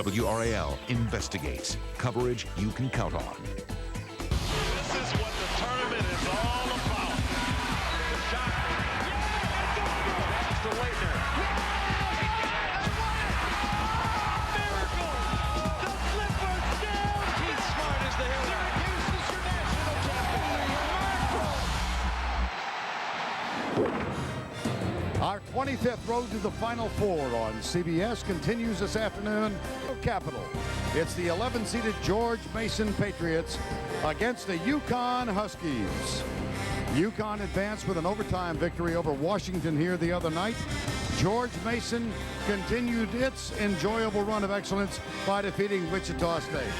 WRAL investigates. Coverage you can count on. This is what the tournament is all about. The shot. Pass to Leitner. Miracle! The Clippers down! Keith Smart is the hero. Syracuse is your national champion. Our 25th Road to the Final Four on CBS continues this afternoon. Capital. It's the 11-seeded George Mason Patriots against the UCONN Huskies. UConn advanced with an overtime victory over Washington here the other night. George Mason continued its enjoyable run of excellence by defeating Wichita State.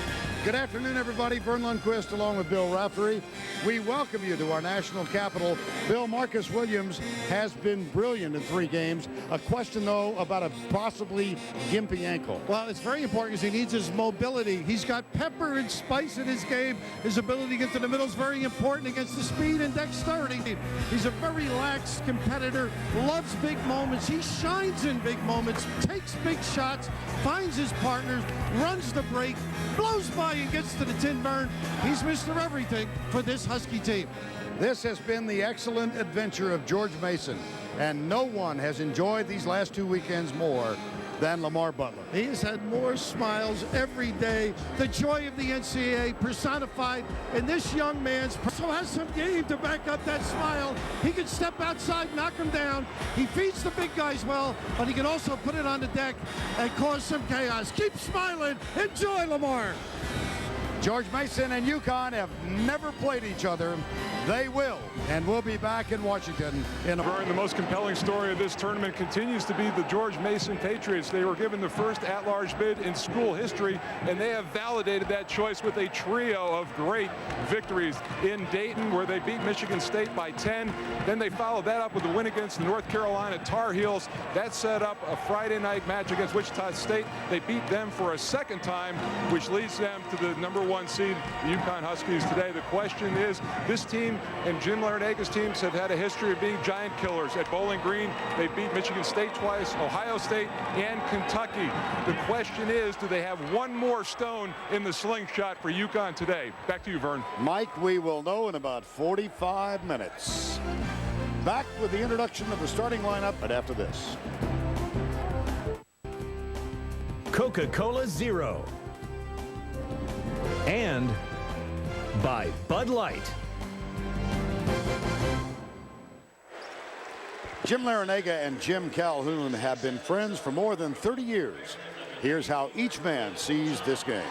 Good afternoon, everybody. Vern Lundquist along with Bill Raftery. We welcome you to our national capital. Bill, Marcus Williams has been brilliant in 3 games. A question, though, about a possibly gimpy ankle. Well, it's very important because he needs his mobility. He's got pepper and spice in his game. His ability to get to the middle is very important against the speed and dexterity. He's a very lax competitor, loves big moments. He shines in big moments, takes big shots, finds his partners, runs the break, blows by and gets to the tin burn. He's Mr. Everything for this Husky team. This has been the excellent adventure of George Mason, and no one has enjoyed these last 2 weekends more than Lamar Butler. He has had more smiles every day. The joy of the NCAA personified in this young man's so has some game to back up that smile. He can step outside, knock him down. He feeds the big guys well, but he can also put it on the deck and cause some chaos. Keep smiling. Enjoy, Lamar. George Mason and UConn have never played each other. They will, and we'll be back in Washington in Vern, the most compelling story of this tournament continues to be the George Mason Patriots. They were given the first at-large bid in school history, and they have validated that choice with a trio of great victories in Dayton, where they beat Michigan State by 10. Then they followed that up with a win against the North Carolina Tar Heels. That set up a Friday night match against Wichita State. They beat them for a second time, which leads them to the #1 seed, the UConn Huskies today. The question is, this team and Jim Laranaga's teams have had a history of being giant killers. At Bowling Green, they beat Michigan State twice, Ohio State, and Kentucky. The question is, do they have one more stone in the slingshot for UConn today? Back to you, Vern. Mike, we will know in about 45 minutes. Back with the introduction of the starting lineup, but after this. Coca-Cola Zero. And by Bud Light. Jim Laranaga and Jim Calhoun have been friends for more than 30 years. Here's how each man sees this game.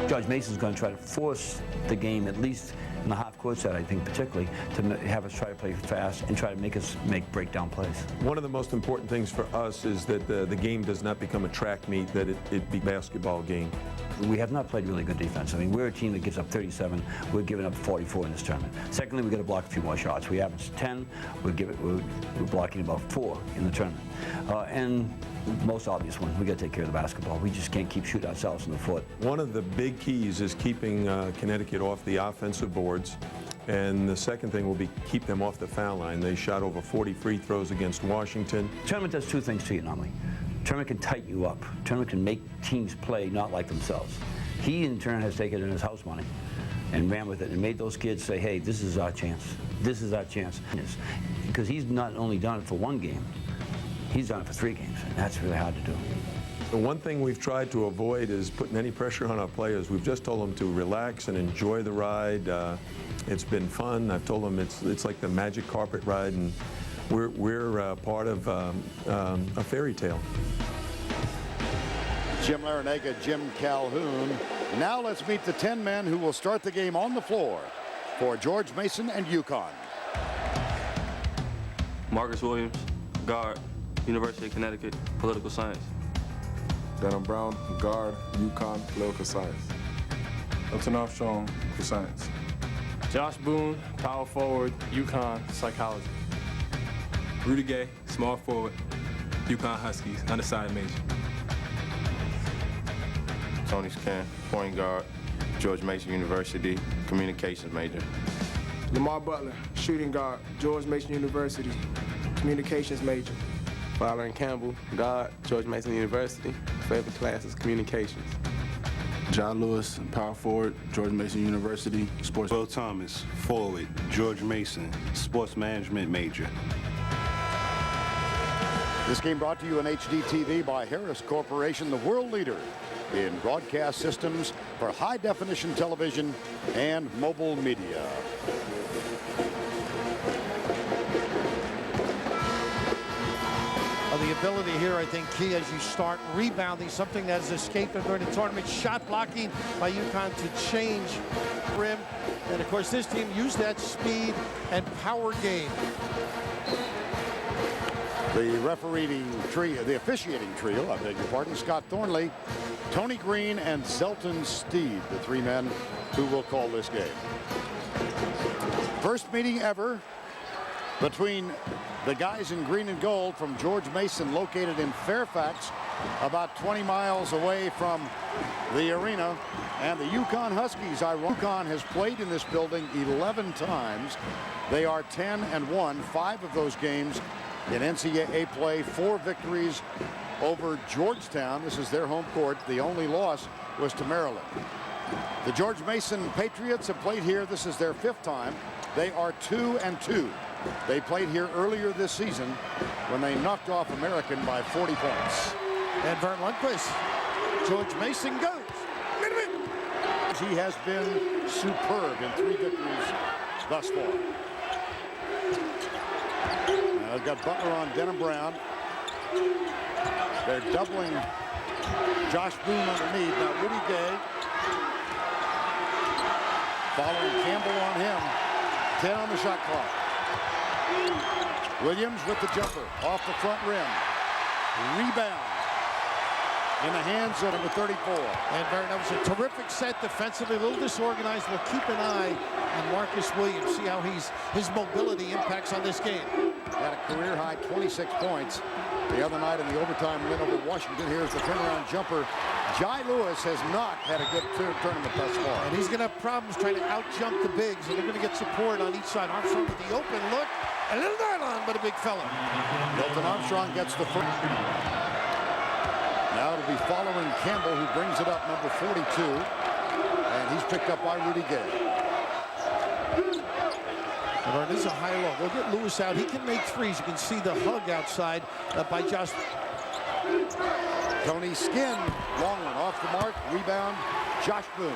George Mason's going to try to force the game, at least in the half-court set, I think, particularly, to have us try to play fast and try to make us make breakdown plays. One of the most important things for us is that the game does not become a track meet, that it be a basketball game. We have not played really good defense. I mean, we're a team that gives up 37. We're giving up 44 in this tournament. Secondly, we've got to block a few more shots. We average 10. We're blocking about 4 in the tournament. And most obvious one, we got to take care of the basketball. We just can't keep shooting ourselves in the foot. One of the big keys is keeping Connecticut off the offensive boards. And the second thing will be keep them off the foul line. They shot over 40 free throws against Washington. The tournament does 2 things to you normally. Tournament can tighten you up. Tournament can make teams play not like themselves. He, in turn, has taken it in his house money and ran with it and made those kids say, hey, this is our chance. This is our chance. Because he's not only done it for 1 game, he's done it for 3 games, and that's really hard to do. The one thing we've tried to avoid is putting any pressure on our players. We've just told them to relax and enjoy the ride. It's been fun. I've told them it's like the magic carpet ride, and we're part of a fairy tale. Jim Laranaga, Jim Calhoun. Now let's meet the 10 men who will start the game on the floor for George Mason and UConn. Marcus Williams, guard, University of Connecticut, political science. Denham Brown, guard, UConn, political science. Elton Armstrong, for science. Josh Boone, power forward, UConn, psychology. Rudy Gay, small forward, UConn Huskies, undecided major. Tony Scan, point guard, George Mason University, communications major. Lamar Butler, shooting guard, George Mason University, communications major. Byron Campbell, guard, George Mason University. Favorite class is communications. John Lewis, power forward, George Mason University, sports. Will Thomas, forward, George Mason, sports management major. This game brought to you on HDTV by Harris Corporation, the world leader in broadcast systems for high-definition television and mobile media. The ability here, I think, key as you start rebounding, something that has escaped them during the tournament. Shot blocking by UConn to change rim. And, of course, this team used that speed and power game. The the officiating trio, I beg your pardon, Scott Thornley, Tony Green, and Zelton Steed, the three men who will call this game. First meeting ever between the guys in green and gold from George Mason, located in Fairfax, about 20 miles away from the arena, and the UConn Huskies. UConn has played in this building 11 times. They are 10-1, 5 of those games in NCAA play, 4 victories over Georgetown. This is their home court. The only loss was to Maryland. The George Mason Patriots have played here. This is their 5th time. They are 2-2. They played here earlier this season when they knocked off American by 40 points. And Vern Lundquist, George Mason goes. He has been superb in 3 victories thus far. Now they've got Butler on Denham Brown. They're doubling Josh Boone underneath. Now Rudy Gay following Campbell on him. 10 on the shot clock. Williams with the jumper off the front rim. Rebound in the hands of number 34. And that was a terrific set defensively, a little disorganized. We'll keep an eye on Marcus Williams, see how his mobility impacts on this game. Had a career-high 26 points the other night in the overtime win over Washington. Here's the turnaround jumper. Jai Lewis has not had a good tournament thus far. And he's going to have problems trying to out-jump the bigs, and they're going to get support on each side. Armstrong with the open look. A little nylon, but a big fella. Milton Armstrong gets the first. Now it'll be following Campbell, who brings it up, number 42. And he's picked up by Rudy Gay. And this is a high low. We'll get Lewis out. He can make threes. You can see the hug outside by Josh. Tony Skinn, long one off the mark. Rebound, Josh Boone.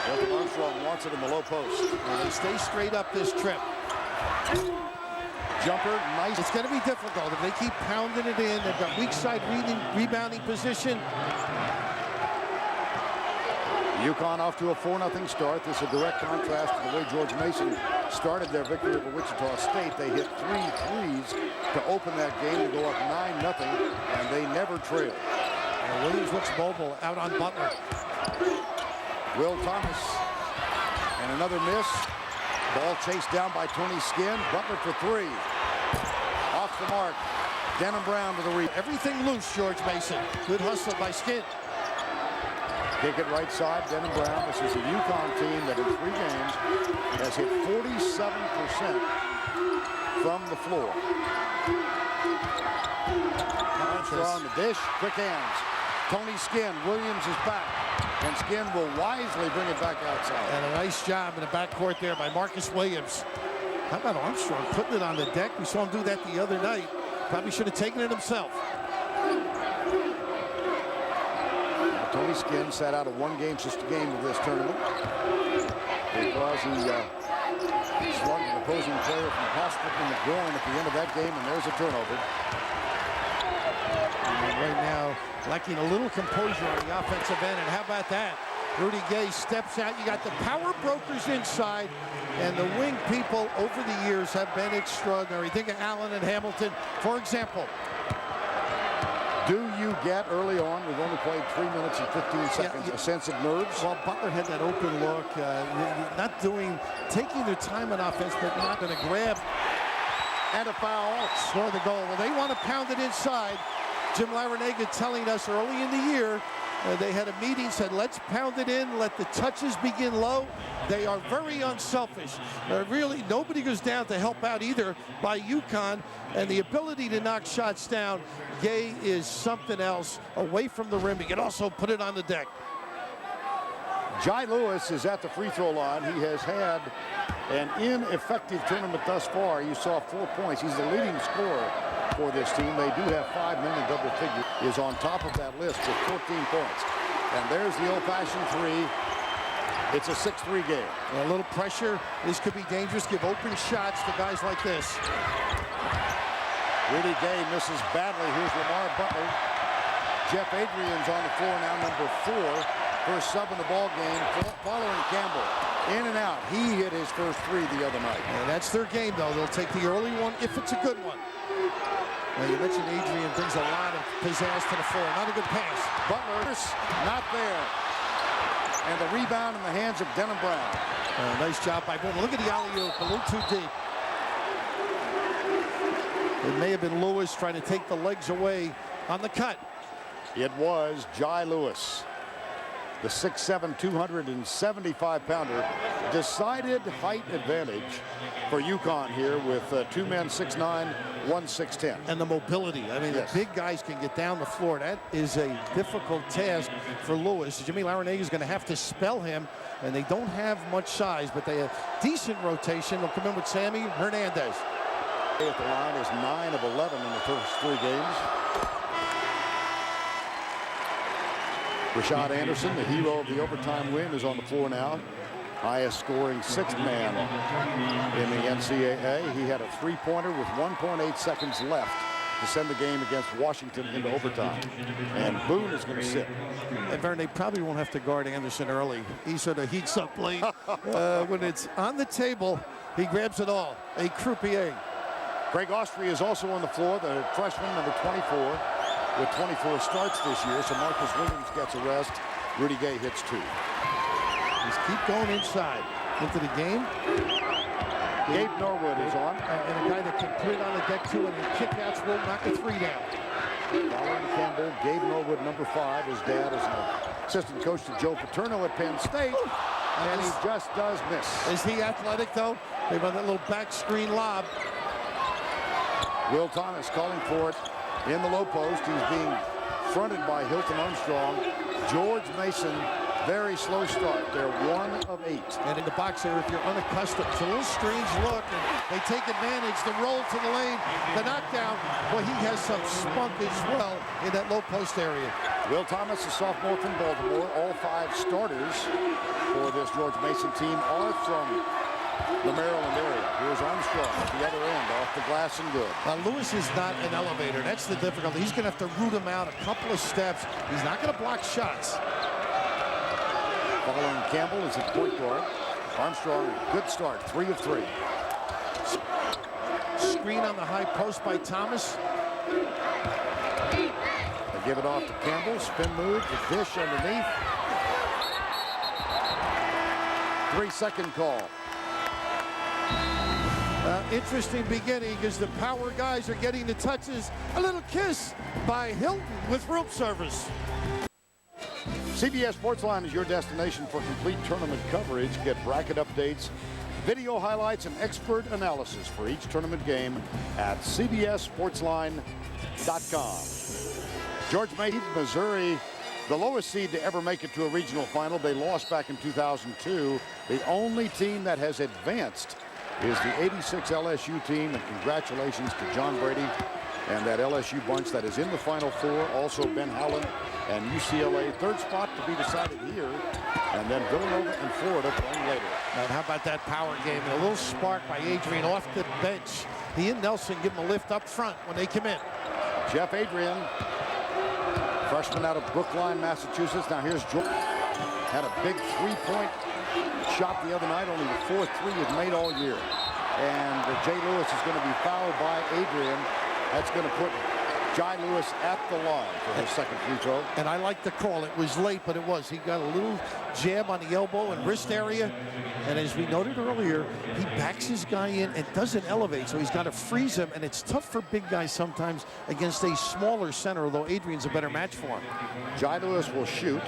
Milton Armstrong wants it in the low post. And they stay straight up this trip. Jumper, nice. It's going to be difficult if they keep pounding it in. They've got weak side rebounding position. UConn off to a 4-0 start. This is a direct contrast to the way George Mason started their victory over Wichita State. They hit 3 threes to open that game to go up 9-0, and they never trailed. And Williams looks mobile out on Butler. Will Thomas, and another miss. Ball chased down by Tony Skinn. Butler for 3. Off the mark. Denham Brown to the rebound. Everything loose, George Mason. Good hustle by Skinn. Kick it right side, Denham Brown. This is a UConn team that in 3 games has hit 47% from the floor. Armstrong the dish, quick hands. Tony Skinn, Williams is back. And Skinn will wisely bring it back outside. And a nice job in the backcourt there by Marcus Williams. How about Armstrong putting it on the deck? We saw him do that the other night. Probably should have taken it himself. Tony Skinn sat out a 1-game game of this tournament because he slugged an opposing player from hospital in the groin at the end of that game, and there's a turnover. And right now, lacking a little composure on the offensive end, and how about that? Rudy Gay steps out. You got the power brokers inside, and the wing people over the years have been extraordinary. Think of Allen and Hamilton, for example. Do you get early on, we've only played 3 minutes and 15 seconds, a sense of nerves? Well, Butler had that open look, taking their time on offense, but not going to grab. And a foul. Score the goal. Well, they want to pound it inside. Jim Larinaga telling us early in the year They had a meeting, said, let's pound it in, let the touches begin low. They are very unselfish. Really, nobody goes down to help out either by UConn, and the ability to knock shots down. Gay is something else away from the rim. He can also put it on the deck. Jai Lewis is at the free throw line. He has had an ineffective tournament thus far. You saw 4 points. He's the leading scorer for this team. They do have 5 men in double figures. Is on top of that list with 14 points. And there's the old-fashioned three. It's a 6-3 game. A little pressure. This could be dangerous. Give open shots to guys like this. Rudy Gay misses badly. Here's Lamar Butler. Jeff Adrian's on the floor now, number 4. First sub in the ball game, following Campbell. In and out. He hit his first 3 the other night. And that's their game, though. They'll take the early one if it's a good one. Now, you mentioned Adrian brings a lot of pizzazz to the floor. Not a good pass. Butler's not there. And the rebound in the hands of Denham Brown. Nice job by Boone. Look at the alley-oop, a little too deep. It may have been Lewis trying to take the legs away on the cut. It was Jai Lewis. The 6'7", 275-pounder. Decided height advantage for UConn here with 2 men, 6'9", 1 6'10". And the mobility. I mean, yes. The big guys can get down the floor. That is a difficult task for Lewis. Jimmy Larranaga is going to have to spell him, and they don't have much size, but they have decent rotation. They'll come in with Sammy Hernandez. At the line is 9 of 11 in the first 3 games. Rashad Anderson, the hero of the overtime win, is on the floor now. Highest scoring 6th man in the NCAA. He had a 3-pointer with 1.8 seconds left to send the game against Washington into overtime. And Boone is going to sit. And Vern, they probably won't have to guard Anderson early. He sort of heats up late. When it's on the table, he grabs it all. A croupier. Greg Austria is also on the floor, the freshman, number 24. With 24 starts this year, so Marcus Williams gets a rest. Rudy Gay hits 2. Just keep going inside into the game. Gabe Norwood is on. And a guy that can put it on the deck too, and the kickouts will knock a 3 down. Following Campbell, Gabe Norwood, number 5. His dad is an assistant coach to Joe Paterno at Penn State. And he just does miss. Is he athletic though? They run that little back screen lob. Will Thomas calling for it. In the low post, he's being fronted by Hilton Armstrong. George Mason, very slow start. They're 1 of 8. And in the box there, if you're unaccustomed, it's a little strange look, and they take advantage. The roll to the lane, the knockdown. Well, he has some spunk as well in that low post area. Will Thomas, a sophomore from Baltimore. All 5 starters for this George Mason team are from the Maryland area. Here's Armstrong at the other end, off the glass and good. Now, Lewis is not an elevator. That's the difficulty. He's going to have to root him out a couple of steps. He's not going to block shots. Following Campbell is at point guard. Armstrong, good start, 3 of 3. Screen on the high post by Thomas. They give it off to Campbell. Spin move to Dish underneath. 3-second call. Interesting beginning because the power guys are getting the touches. A little kiss by Hilton with room service. CBS Sportsline is your destination for complete tournament coverage. Get bracket updates, video highlights, and expert analysis for each tournament game at cbssportsline.com. George Mason, Missouri, the lowest seed to ever make it to a regional final. They lost back in 2002. The only team that has advanced is the 86 LSU team, and congratulations to John Brady and that LSU bunch that is in the Final Four. Also Ben Howland and UCLA, 3rd spot to be decided here, and then Villanova and Florida playing later. And how about that power game? A little spark by Adrian off the bench. He and Nelson give him a lift up front when they come in. Jeff Adrian, freshman out of Brookline, Massachusetts. Now here's George. Had a big 3-point shot the other night, only the 4th 3 he's made all year. And Jay Lewis is going to be fouled by Adrian. That's going to put Jai Lewis at the line for his second free throw. And I like the call. It was late, but it was. He got a little jab on the elbow and wrist area. And as we noted earlier, he backs his guy in and doesn't elevate, so he's got to freeze him. And it's tough for big guys sometimes against a smaller center, although Adrian's a better match for him. Jai Lewis will shoot.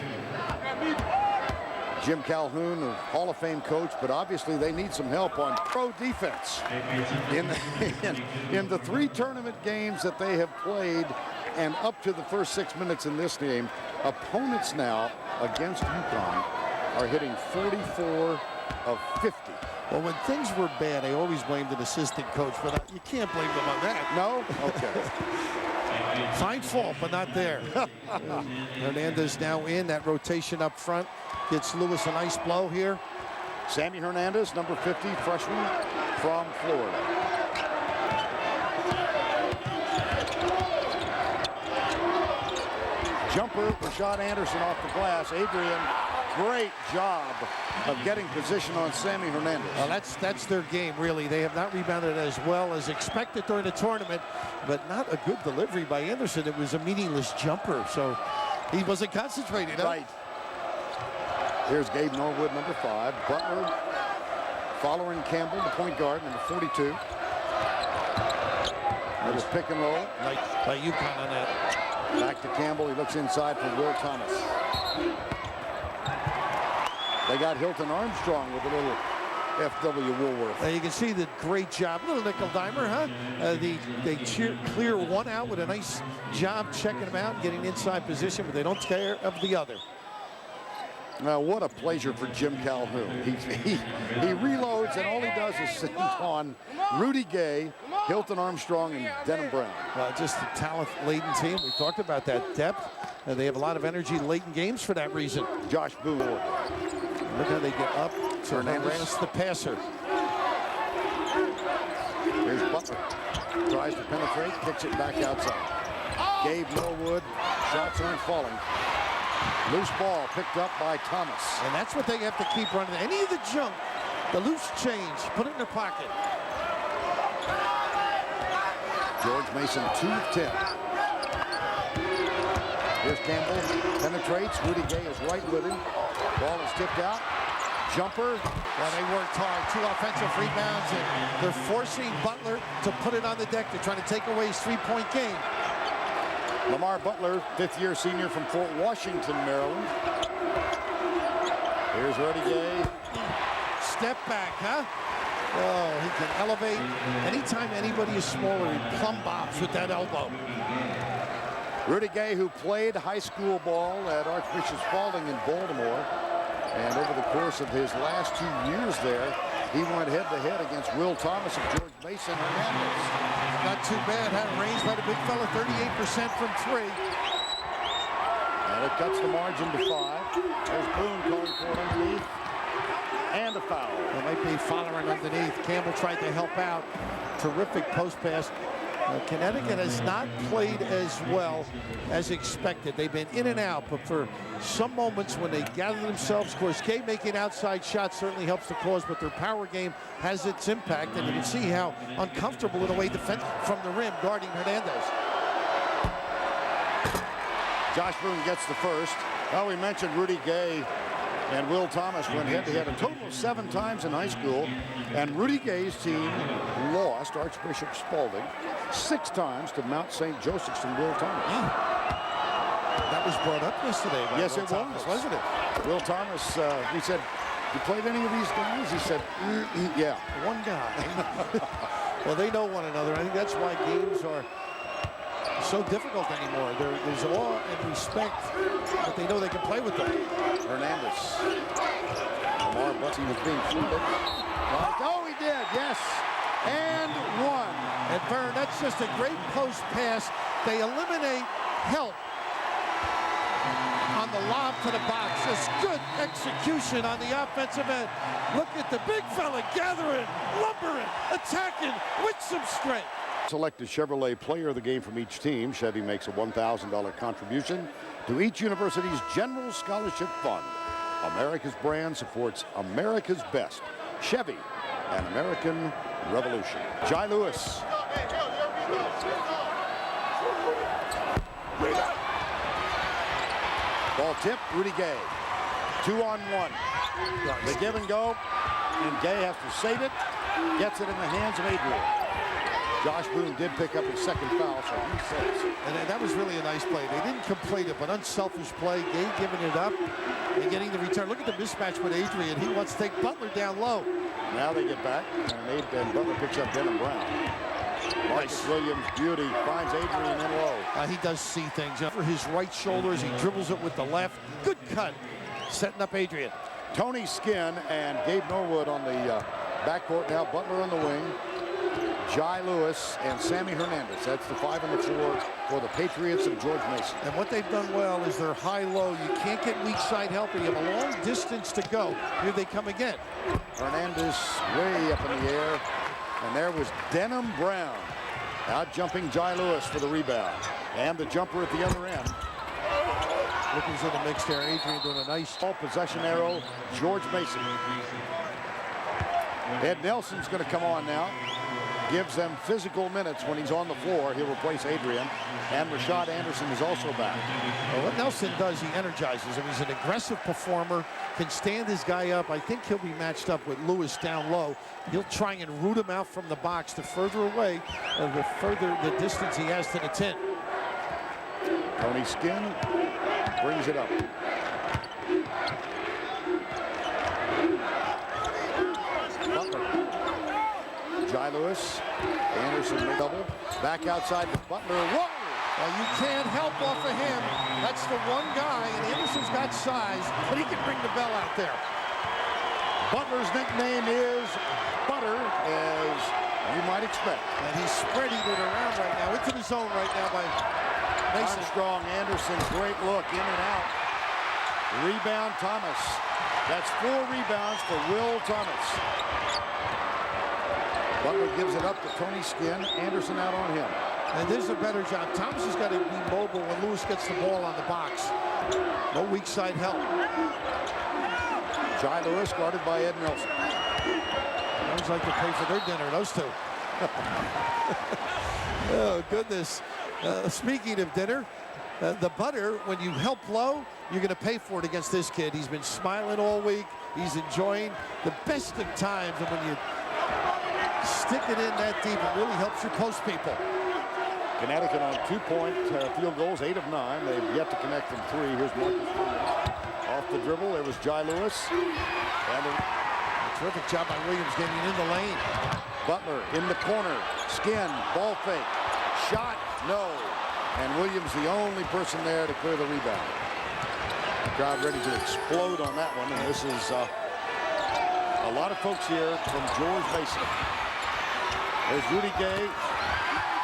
Jim Calhoun, a Hall of Fame coach, but obviously they need some help on pro defense. In the 3 tournament games that they have played and up to the first 6 minutes in this game, opponents now against UConn are hitting 44 of 50. Well, when things were bad, I always blamed an assistant coach, but you can't blame them on that. No? Okay. Find fault, but not there. Hernandez now in that rotation up front. Gets Lewis a nice blow here. Sammy Hernandez, number 50, freshman from Florida. Jumper, Rashad Anderson off the glass. Adrian, great job of getting position on Sammy Hernandez. Well, that's their game, really. They have not rebounded as well as expected during the tournament, but not a good delivery by Anderson. It was a meaningless jumper, so he wasn't concentrating. Right. Here's Gabe Norwood, number 5. Butler following Campbell, the point guard, number 42. Little pick and roll. Like by UConn on that. Back to Campbell. He looks inside for Will Thomas. They got Hilton Armstrong with a little F.W. Woolworth. You can see the great job. Little nickel dimer, huh? They clear one out with a nice job checking him out and getting inside position, but they don't care of the other. Now, what a pleasure for Jim Calhoun. He reloads, and all he does is send on Rudy Gay, Hilton Armstrong, and Denham Brown. Well, just a talent-laden team. We talked about that depth. They have a lot of energy late in games for that reason. Josh Boone. Look how they get up to harass the passer. Here's Butler. Tries to penetrate, kicks it back outside. Gabe Norwood, shots aren't falling. Loose ball picked up by Thomas. And that's what they have to keep running. Any of the junk, the loose change, put it in their pocket. George Mason, 2 of 10. Here's Campbell, penetrates. Rudy Gay is right with him. Ball is tipped out. Jumper. Well, they worked hard. 2 offensive rebounds, and they're forcing Butler to put it on the deck. They're trying to take away his 3-point game. Lamar Butler, 5th-year senior from Fort Washington, Maryland. Here's Rudy Gay. Step back, huh? Oh, he can elevate. Anytime anybody is smaller, he plumb bobs with that elbow. Rudy Gay, who played high school ball at Archbishop Spalding in Baltimore. And over the course of his last 2 years there, he went head-to-head against Will Thomas and George Mason Hernandez. Not too bad. Had a range by the big fella, 38% from 3. And it cuts the margin to 5. There's Boone calling for it underneath. And a foul. There might be following underneath. Campbell tried to help out. Terrific post pass. Connecticut has not played as well as expected. They've been in and out, but for some moments when they gather themselves, of course, Gay making outside shots certainly helps the cause, but their power game has its impact, and you can see how uncomfortable in a way defense from the rim guarding Hernandez. Josh Boone gets the first. Well, we mentioned Rudy Gay and Will Thomas went head-to-head a total of 7 times in high school, and Rudy Gay's team lost Archbishop Spalding 6 times to Mount St. Joseph's and Will Thomas. That was brought up yesterday by yes, Will it Thomas, was, wasn't it? Will Thomas, we said, you played any of these guys? He said, yeah. One guy. Well, they know one another. I think that's why games are so difficult anymore. There's awe and respect, but they know they can play with them. Hernandez. Lamar Butler was being flooded. Oh, he did, yes. And 1. And Vern, that's just a great post pass. They eliminate help on the lob to the box. It's good execution on the offensive end. Look at the big fella gathering, lumbering, attacking with some strength. Selected Chevrolet player of the game from each team. Chevy makes a $1,000 contribution to each university's general scholarship fund. America's brand supports America's best. Chevy, an American revolution. Jai Lewis. Ball tipped, Rudy Gay. 2-on-1. They give and go, and Gay has to save it. Gets it in the hands of Adrian. Josh Boone did pick up his second foul, so he says. And that was really a nice play. They didn't complete it, but unselfish play. Gay giving it up and getting the return. Look at the mismatch with Adrian. He wants to take Butler down low. Now they get back, and Butler picks up Denham Brown. Marcus Williams, beauty, finds Adrian in low. He does see things. Over his right shoulder as he dribbles it with the left. Good cut. Setting up Adrian. Tony Skinn and Gabe Norwood on the backcourt now. Butler on the wing. Jai Lewis and Sammy Hernandez. That's the 5 and the 4 for the Patriots of George Mason. And what they've done well is they're high-low. You can't get weak side help. You have a long distance to go. Here they come again. Hernandez way up in the air. And there was Denham Brown out jumping Jai Lewis for the rebound. And the jumper at the other end. Look who's in the mix there. Adrian doing a nice ball possession arrow. George Mason. Ed Nelson's going to come on now. Gives them physical minutes when he's on the floor. He'll replace Adrian. And Rashad Anderson is also back. Well, what Nelson does, he energizes him. He's an aggressive performer, can stand his guy up. I think he'll be matched up with Lewis down low. He'll try and root him out from the box. The further away, the further the distance he has to the tent. Tony Skinn brings it up. Butler. Jai Lewis. Anderson double. Back outside to Butler. Whoa! Well, you can't help off of him. That's the one guy, and Anderson's got size, but he can bring the bell out there. Butler's nickname is Butter, as you might expect. And he's spreading it around right now, into the zone right now by Mason. Armstrong, Anderson, great look, in and out. Rebound, Thomas. That's 4 rebounds for Will Thomas. Butler gives it up to Tony Skinn. Anderson out on him. And there's a better job. Thomas has got to be mobile when Lewis gets the ball on the box. No weak side help. Jai Lewis guarded by Ed Nelson. Sounds like to pay for their dinner, those two. Oh, goodness. Speaking of dinner, the Butter, when you help low, you're going to pay for it against this kid. He's been smiling all week. He's enjoying the best of times. And when you stick it in that deep, it really helps your post people. Connecticut on 2-point field goals, 8 of 9. They've yet to connect from 3. Here's Marcus Williams. Off the dribble, there was Jai Lewis. And a terrific job by Williams getting in the lane. Butler in the corner. Skinn, ball fake. Shot, no. And Williams the only person there to clear the rebound. The crowd ready to explode on that one. And this is a lot of folks here from George Mason. There's Rudy Gay.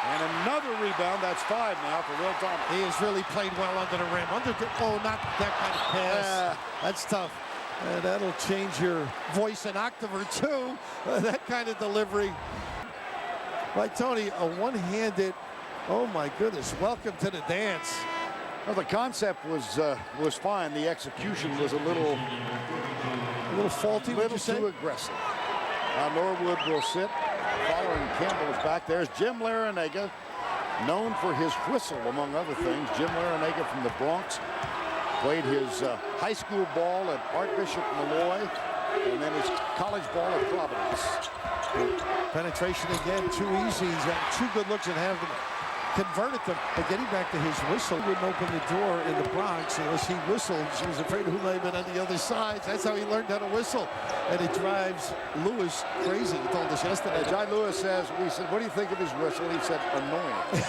And another rebound. That's 5 now for Will Thomas. He has really played well under the rim. Oh, not that kind of pass. That's tough. That'll change your voice an octave or 2. That kind of delivery. By Tony, a one-handed. Oh my goodness! Welcome to the dance. Well, the concept was fine. The execution was a little faulty. A little too aggressive. Norwood will sit. Following Campbell is back. There's Jim Larinaga, known for his whistle, among other things. Jim Larinaga from the Bronx. Played his high school ball at Archbishop Malloy, and then his college ball at Providence. Penetration again, too easy. He's got 2 good looks and have them converted them. But getting back to his whistle, he wouldn't open the door in the Bronx unless he whistled. He was afraid of who might have been on the other side. That's how he learned how to whistle. And it drives Lewis crazy. He told us yesterday. Jai Lewis says, we said, what do you think of his whistle? He said, annoying.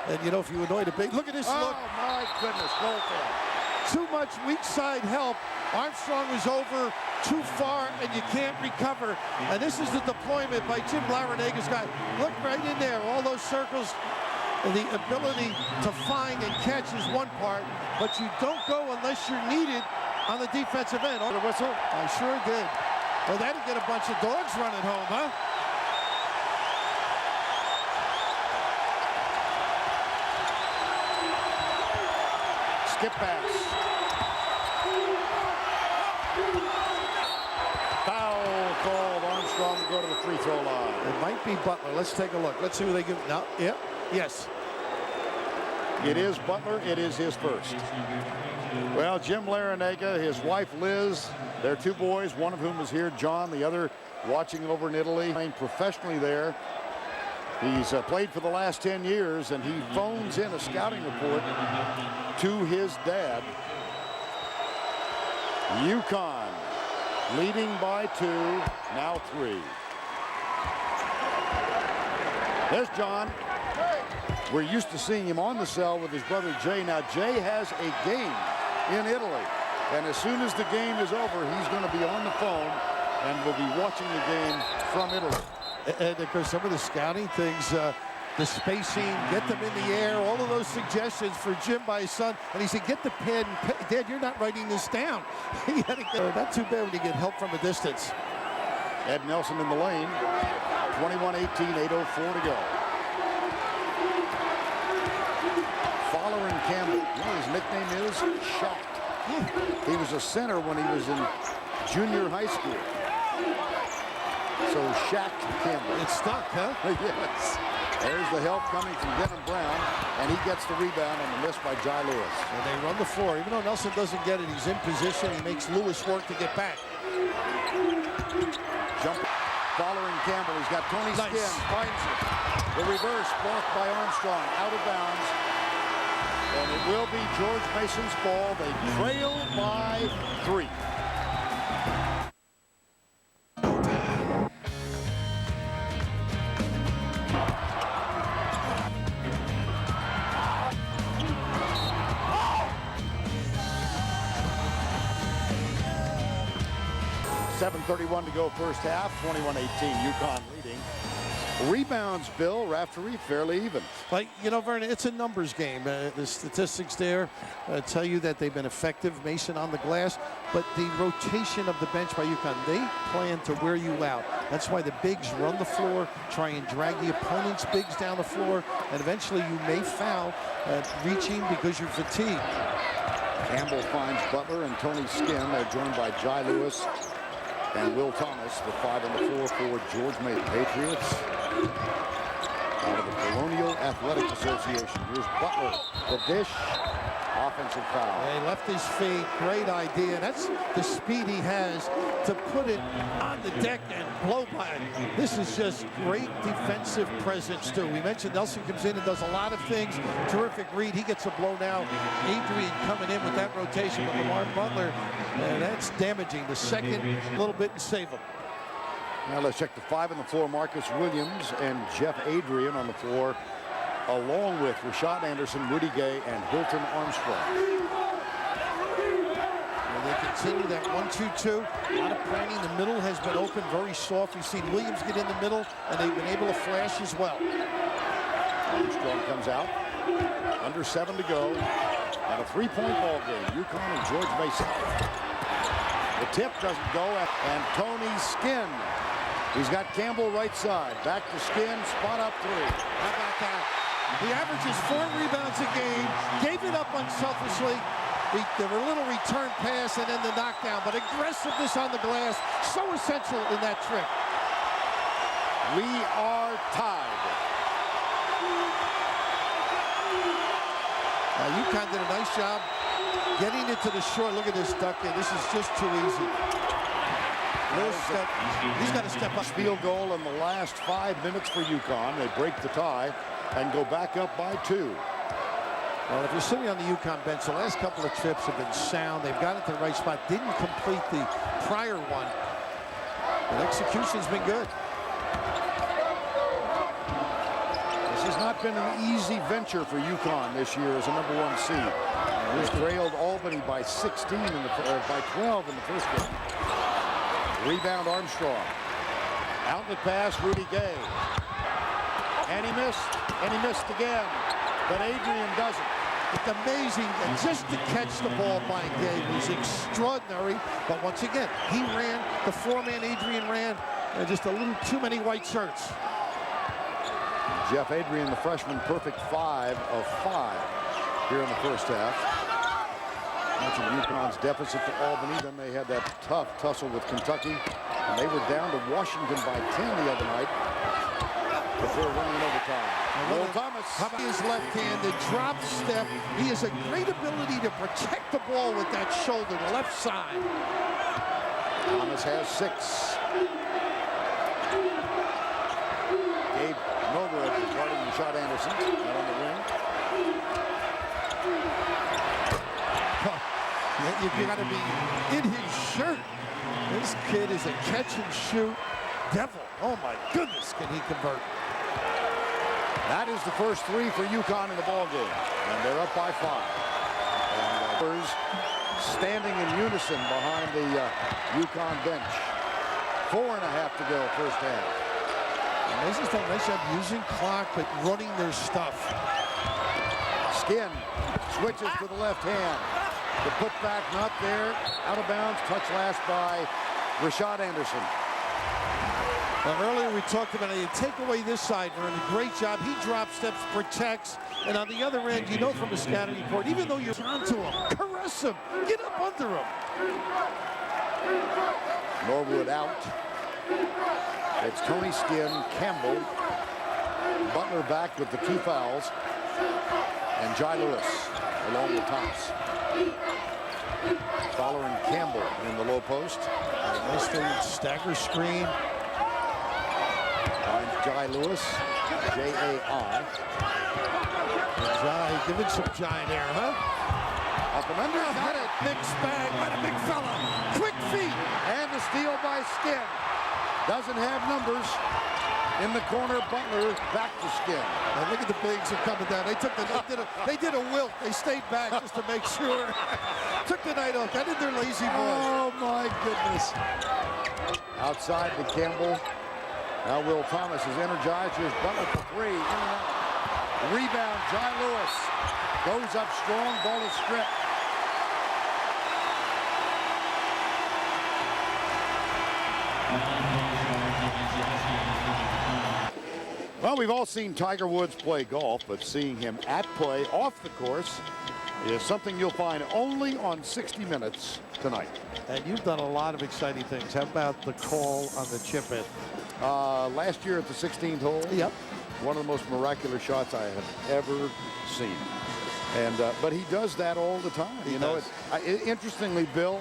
And you know, if you annoy the big, look at this look. Oh my goodness, goal foul. Too much weak side help. Armstrong was over too far, and you can't recover. And this is the deployment by Jim Larinaga's guy. Look right in there, all those circles. The ability to find and catch is one part, but you don't go unless you're needed on the defensive end. The whistle? I sure did. Well, that'd get a bunch of dogs running home, huh? Skip pass. Foul called. Armstrong to go to the free throw line. It might be Butler. Let's take a look. Let's see who they give. No, yeah, yes. It is Butler. It is his first. Well, Jim Larinaga, his wife Liz, their two boys, one of whom is here, John, the other watching over in Italy, playing professionally there. He's played for the last 10 years, and he phones in a scouting report to his dad. UConn leading by 2, now 3. There's John. We're used to seeing him on the cell with his brother Jay. Now Jay has a game in Italy, and as soon as the game is over, he's going to be on the phone and will be watching the game from Italy. And of course, some of the scouting things, the spacing, get them in the air, all of those suggestions for Jim by his son. And he said, get the pen. Dad, you're not writing this down. He had to get, not too bad when you get help from a distance. Ed Nelson in the lane. 21-18, 8:04 to go. Following Campbell. You know his nickname is? Shaq. He was a center when he was in junior high school. So Shaq Campbell. It's stuck, huh? Yes. There's the help coming from Denham Brown, and he gets the rebound on the miss by Jai Lewis. And they run the floor. Even though Nelson doesn't get it, he's in position. He makes Lewis work to get back. Jump following Campbell. He's got Tony Skinn. Finds it. The reverse blocked by Armstrong. Out of bounds. And it will be George Mason's ball. They trail by 3. .7:31 to go first half. 21-18. UConn leading. Rebounds, Bill, Raftery, fairly even. Like, you know, Vernon, it's a numbers game. The statistics there tell you that they've been effective, Mason on the glass, but the rotation of the bench by UConn, they plan to wear you out. That's why the bigs run the floor, try and drag the opponent's bigs down the floor, and eventually you may foul reaching because you're fatigued. Campbell finds Butler and Tony Skinn. They're joined by Jai Lewis and Will Thomas, the 5 on the floor for George Mason. Patriots out of the Colonial Athletic Association. Here's Butler, the dish, offensive foul. He left his feet, great idea. That's the speed he has to put it on the deck and blow by it. This is just great defensive presence too. We mentioned Nelson comes in and does a lot of things. Terrific read. He gets a blow now. Adrian coming in with that rotation, but Lamar Butler, that's damaging. The second, a little bit and save him. Now let's check the 5 on the floor. Marcus Williams and Jeff Adrian on the floor, along with Rashad Anderson, Rudy Gay, and Hilton Armstrong. And they continue that 1-2-2. A lot of pointing. The middle has been open, very soft. We've seen Williams get in the middle, and they've been able to flash as well. Armstrong comes out. Under 7 to go. At a 3-point ball game. UConn and George Mason. The tip doesn't go, and Tony Skinn. He's got Campbell right side. Back to Skinn, spot up 3. How about that? He averages 4 rebounds a game, gave it up unselfishly. There were a little return pass and then the knockdown, but aggressiveness on the glass, so essential in that trick. We are tied. UConn did a nice job getting it to the short. Look at this duck in. This is just too easy. He's got to step up. Field goal in the last 5 minutes for UConn. They break the tie and go back up by 2. Well, if you're sitting on the UConn bench, the last couple of trips have been sound. They've got it to the right spot. Didn't complete the prior one. But execution's been good. This has not been an easy venture for UConn this year as a #1 seed. They trailed Albany by 16 by 12 in the first game. Rebound Armstrong. Outlet pass, Rudy Gay. And he missed again. But Adrian doesn't. It's amazing. Just to catch the ball by Gay was extraordinary. But once again, he ran. The 4-man Adrian ran. And just a little too many white shirts. Jeff Adrian, the freshman, perfect 5 of 5 here in the first half. Mentioned UConn's deficit to Albany. Then they had that tough tussle with Kentucky. And they were down to Washington by 10 the other night before running in overtime. Will Thomas. How about his left-handed drop step? He has a great ability to protect the ball with that shoulder, the left side. Thomas has 6. Gabe Norwood is guarding Rashad Anderson out on the wing. You got to be in his shirt. This kid is a catch-and-shoot devil. Oh, my goodness, can he convert. That is the first 3 for UConn in the ballgame, and they're up by 5. And standing in unison behind the UConn bench. 4.5 to go, first half. And Mason's done a nice job using clock, but running their stuff. Skin switches to the left hand. The putback not there, out of bounds, touch last by Rashad Anderson. Now, earlier we talked about it. You take away this side, Vern, a great job. He drop steps, protects, and on the other end, you know from the scouting report, even though you're onto him, caress him, get up under him. Norwood out. It's Tony Skin, Campbell, Butler back with the 2 fouls, and Jai Lewis along with Thomas. Following Campbell in the low post. Nice little stagger screen. Finds Jai Lewis, J-A-I. Jai, giving some Jai there, huh? Up and under, got it. Mixed bag by the big fella. Quick feet. And the steal by Skin. Doesn't have numbers. In the corner, Butler back to Skin. And look at the bigs are coming down. They did a wilt. They stayed back just to make sure. Took the night off. That is their lazy boy. Oh my goodness. Outside to Campbell. Now Will Thomas is energized. Here's Butler for 3. In and out. Rebound, Jai Lewis. Goes up strong. Ball is stripped. Well, we've all seen Tiger Woods play golf, but seeing him at play off the course is something you'll find only on 60 Minutes tonight. And you've done a lot of exciting things. How about the call on the chip in? Last year at the 16th hole, yep, one of the most miraculous shots I have ever seen. And but he does that all the time. You know, interestingly, Bill,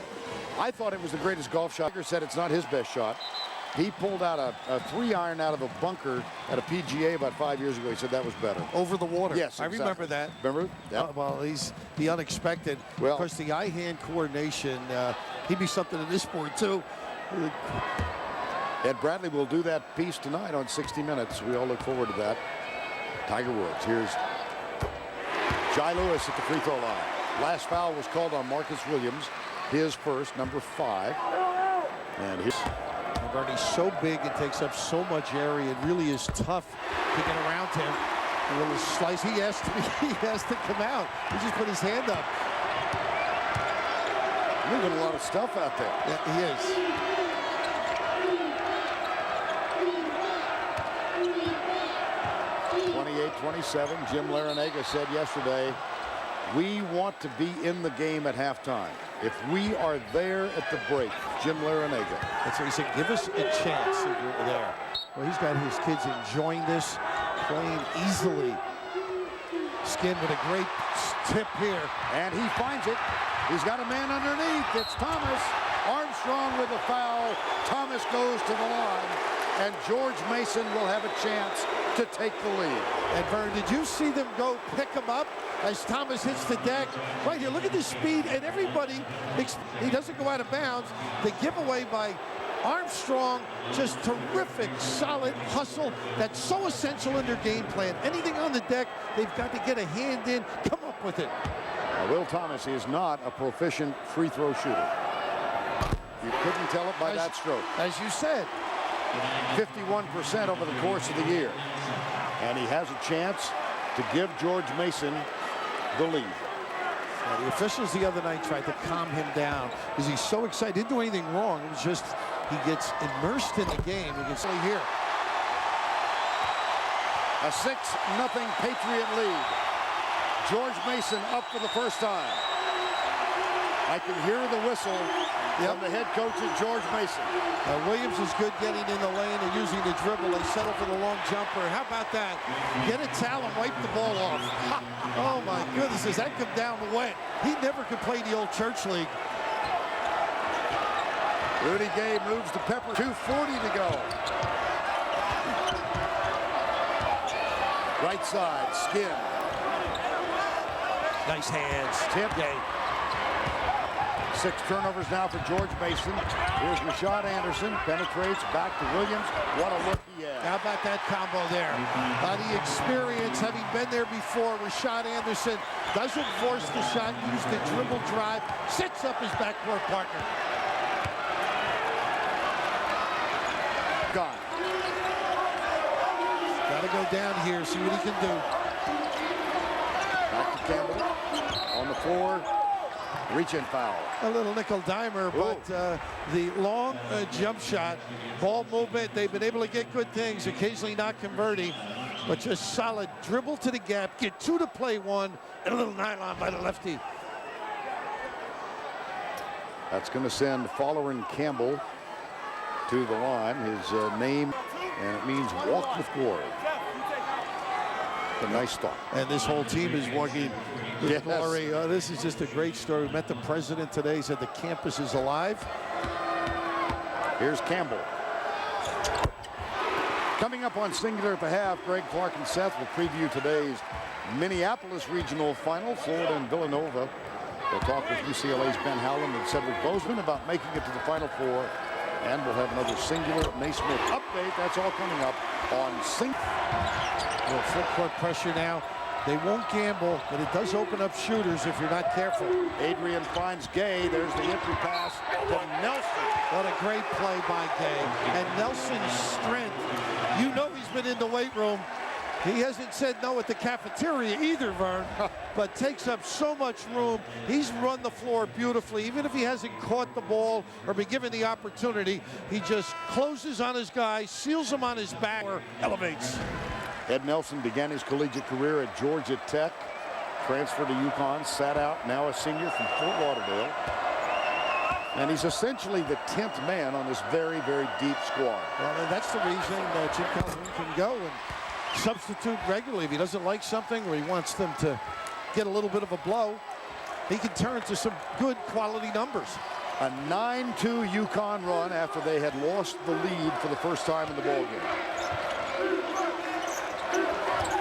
I thought it was the greatest golf shot. Tiger said it's not his best shot. He pulled out a 3-iron out of a bunker at a PGA about 5 years ago. He said that was better. Over the water. Yes, exactly. I remember that. Remember? Yep. Well, he's the unexpected. Well, of course, the eye-hand coordination, he'd be something in this sport, too. Ed Bradley will do that piece tonight on 60 Minutes. We all look forward to that. Tiger Woods. Here's Jai Lewis at the free throw line. Last foul was called on Marcus Williams. His first, number 5. And here's... He's so big and takes up so much area. It really is tough to get around him. A little slice. He has to come out. He just put his hand up. Moving a lot of stuff out there. Yeah, he is. 28-27. Jim Larinaga said yesterday, we want to be in the game at halftime. If we are there at the break, Jim Larinaga. That's what he said. Give us a chance if we're there. Well, he's got his kids enjoying this, playing easily. Skin with a great tip here. And he finds it. He's got a man underneath. It's Thomas. Armstrong with a foul. Thomas goes to the line. And George Mason will have a chance to take the lead. And Vern, did you see them go pick him up as Thomas hits the deck? Right here, look at the speed, and everybody, he doesn't go out of bounds. The giveaway by Armstrong, just terrific, solid hustle. That's so essential in their game plan. Anything on the deck, they've got to get a hand in, come up with it. Will Thomas is not a proficient free throw shooter. You couldn't tell it by that stroke. As you said. 51% over the course of the year. And he has a chance to give George Mason the lead. Now, the officials the other night tried to calm him down because he's so excited. Didn't do anything wrong. It was just he gets immersed in the game. You can see here. A 6-0 Patriot lead. George Mason up for the first time. I can hear the whistle from the head coach is George Mason. Williams is good getting in the lane and using the dribble. They settle for the long jumper. How about that? Get a towel and wipe the ball off. Oh, my goodness, does that come down wet? He never could play the old church league. Rudy Gay moves to Pepper. 2:40 to go. Right side, Skin. Nice hands. Tip. Gay. 6 turnovers now for George Mason. Here's Rashad Anderson. Penetrates back to Williams. What a look he had. How about that combo there? The experience, having been there before, Rashad Anderson doesn't force the shot, use the dribble drive, sets up his backcourt partner. Gone. Got to go down here, see what he can do. Back to Campbell. On the floor. Reach-in foul. A little nickel dimer, but the long jump shot, ball movement, they've been able to get good things, occasionally not converting, but just solid dribble to the gap, get 2 to play 1, and a little nylon by the lefty. That's going to send Fowler and Campbell to the line. His name, and it means walk with glory. A nice start. And this whole team is walking with glory. This is just a great story. We met the president today. He said the campus is alive. Here's Campbell. Coming up on Singular at the half, Greg, Clark, and Seth will preview today's Minneapolis Regional Final, Florida and Villanova. We'll talk with UCLA's Ben Howland and Cedric Bozeman about making it to the Final Four. And we'll have another Singular Naismith update. That's all coming up on Singular. Well, full court pressure now. They won't gamble, but it does open up shooters if you're not careful. Adrian finds Gay. There's the entry pass to Nelson. What a great play by Gay. And Nelson's strength. You know he's been in the weight room. He hasn't said no at the cafeteria either, Vern, but takes up so much room. He's run the floor beautifully. Even if he hasn't caught the ball or been given the opportunity, he just closes on his guy, seals him on his back, or elevates. Ed Nelson began his collegiate career at Georgia Tech, transferred to UConn, sat out, now a senior from Fort Lauderdale. And he's essentially the 10th man on this very, very deep squad. Well, that's the reason Jim Calhoun can go and substitute regularly. If he doesn't like something or he wants them to get a little bit of a blow, he can turn to some good quality numbers. A 9-2 UConn run after they had lost the lead for the first time in the ballgame.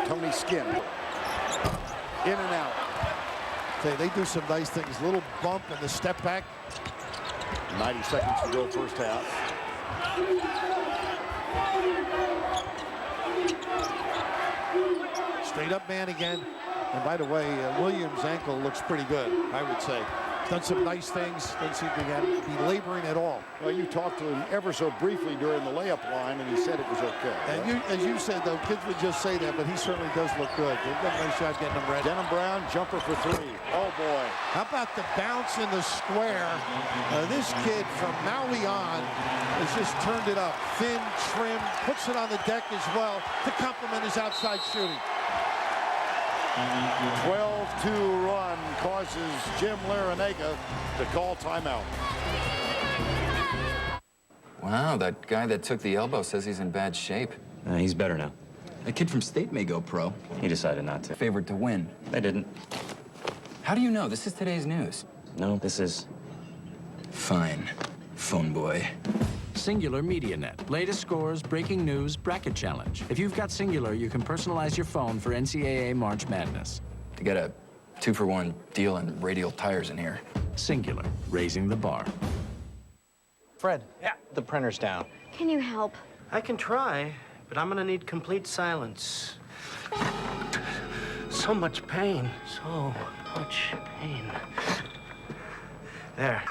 Tony Skin. In and out. They do some nice things. Little bump and the step back. 90 seconds to go first half. Straight up man again. And by the way, Williams' ankle looks pretty good, I would say. Done some nice things. Doesn't seem to be laboring at all. Well, you talked to him ever so briefly during the layup line, and he said it was okay. And as you said, though, kids would just say that, but he certainly does look good. They've done a nice job getting him ready. Denham Brown, jumper for 3. Oh, boy. How about the bounce in the square? This kid from Maui on has just turned it up. Thin, trim, puts it on the deck as well to complement his outside shooting. 12-2 run causes Jim Larinaga to call timeout. Wow, that guy that took the elbow says he's in bad shape. He's better now. A kid from state may go pro. He decided not to. Favored to win. They didn't. How do you know? This is today's news. No, this is... Fine. Phone boy. Singular MediaNet. Latest scores, breaking news, bracket challenge. If you've got Singular, you can personalize your phone for NCAA March Madness. To get a 2-for-1 deal on radial tires in here. Singular, raising the bar. Fred. Yeah. The printer's down. Can you help? I can try, but I'm gonna need complete silence. So much pain. So much pain. There.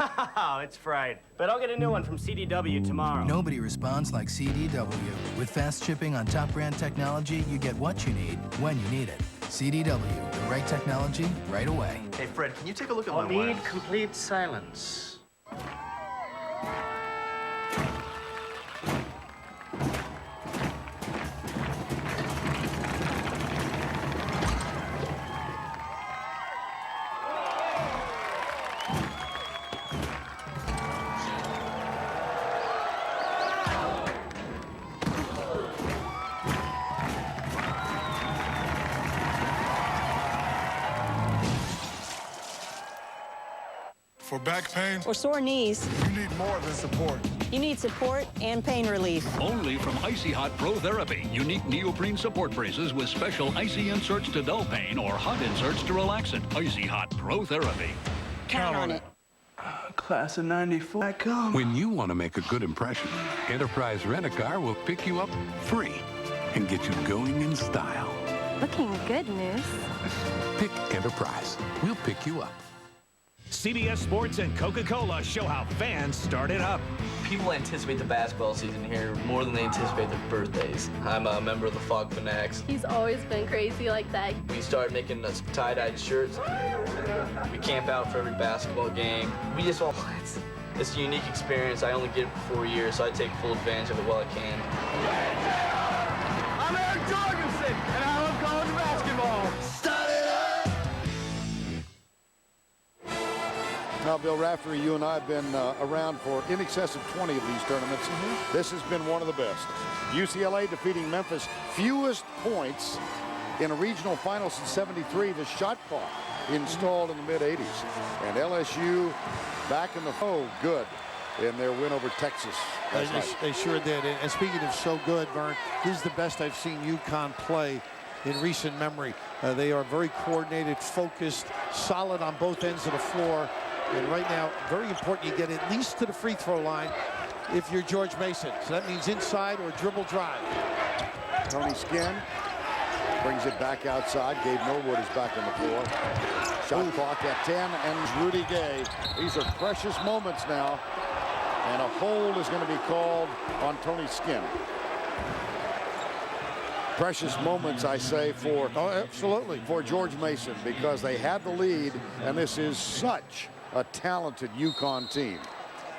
It's fried. But I'll get a new one from CDW tomorrow. Nobody responds like CDW. With fast shipping on top brand technology, you get what you need when you need it. CDW, the right technology, right away. Hey, Fred, can you take a look at my wires? I'll need complete silence. For back pain or sore knees, you need more than support. You need support and pain relief. Only from Icy Hot Pro Therapy. Unique neoprene support braces with special icy inserts to dull pain or hot inserts to relax it. Icy Hot Pro Therapy. Count on it. Class of 94. I come. When you want to make a good impression, Enterprise Rent-A-Car will pick you up free and get you going in style. Looking good, News. Pick Enterprise. We'll pick you up. CBS Sports and Coca-Cola show how fans start it up. People anticipate the basketball season here more than they anticipate their birthdays. I'm a member of the Fog Fanatics. He's always been crazy like that. We started making us tie-dyed shirts. We camp out for every basketball game. We just want it's a unique experience. I only get it for 4 years, so I take full advantage of it while I can. I'm Eric Jorgensen, and I love college basketball. Start it up! Now, Bill Raftery, you and I have been around for in excess of 20 of these tournaments. This has been one of the best. UCLA defeating Memphis, fewest points in a regional final since '73. The shot clock installed in the mid-'80s. And LSU back in the good in their win over Texas. They sure did. And speaking of so good, Vern, this is the best I've seen UConn play in recent memory. They are very coordinated, focused, solid on both ends of the floor. And right now, very important you get at least to the free throw line if you're George Mason. So that means inside or dribble drive. Tony Skinn brings it back outside. Gabe Norwood is back on the floor. Shot clock at 10, and Rudy Gay. These are precious moments now. And a hold is going to be called on Tony Skinn. Precious moments, I say, for absolutely for George Mason, because they had the lead, and this is such a talented UConn team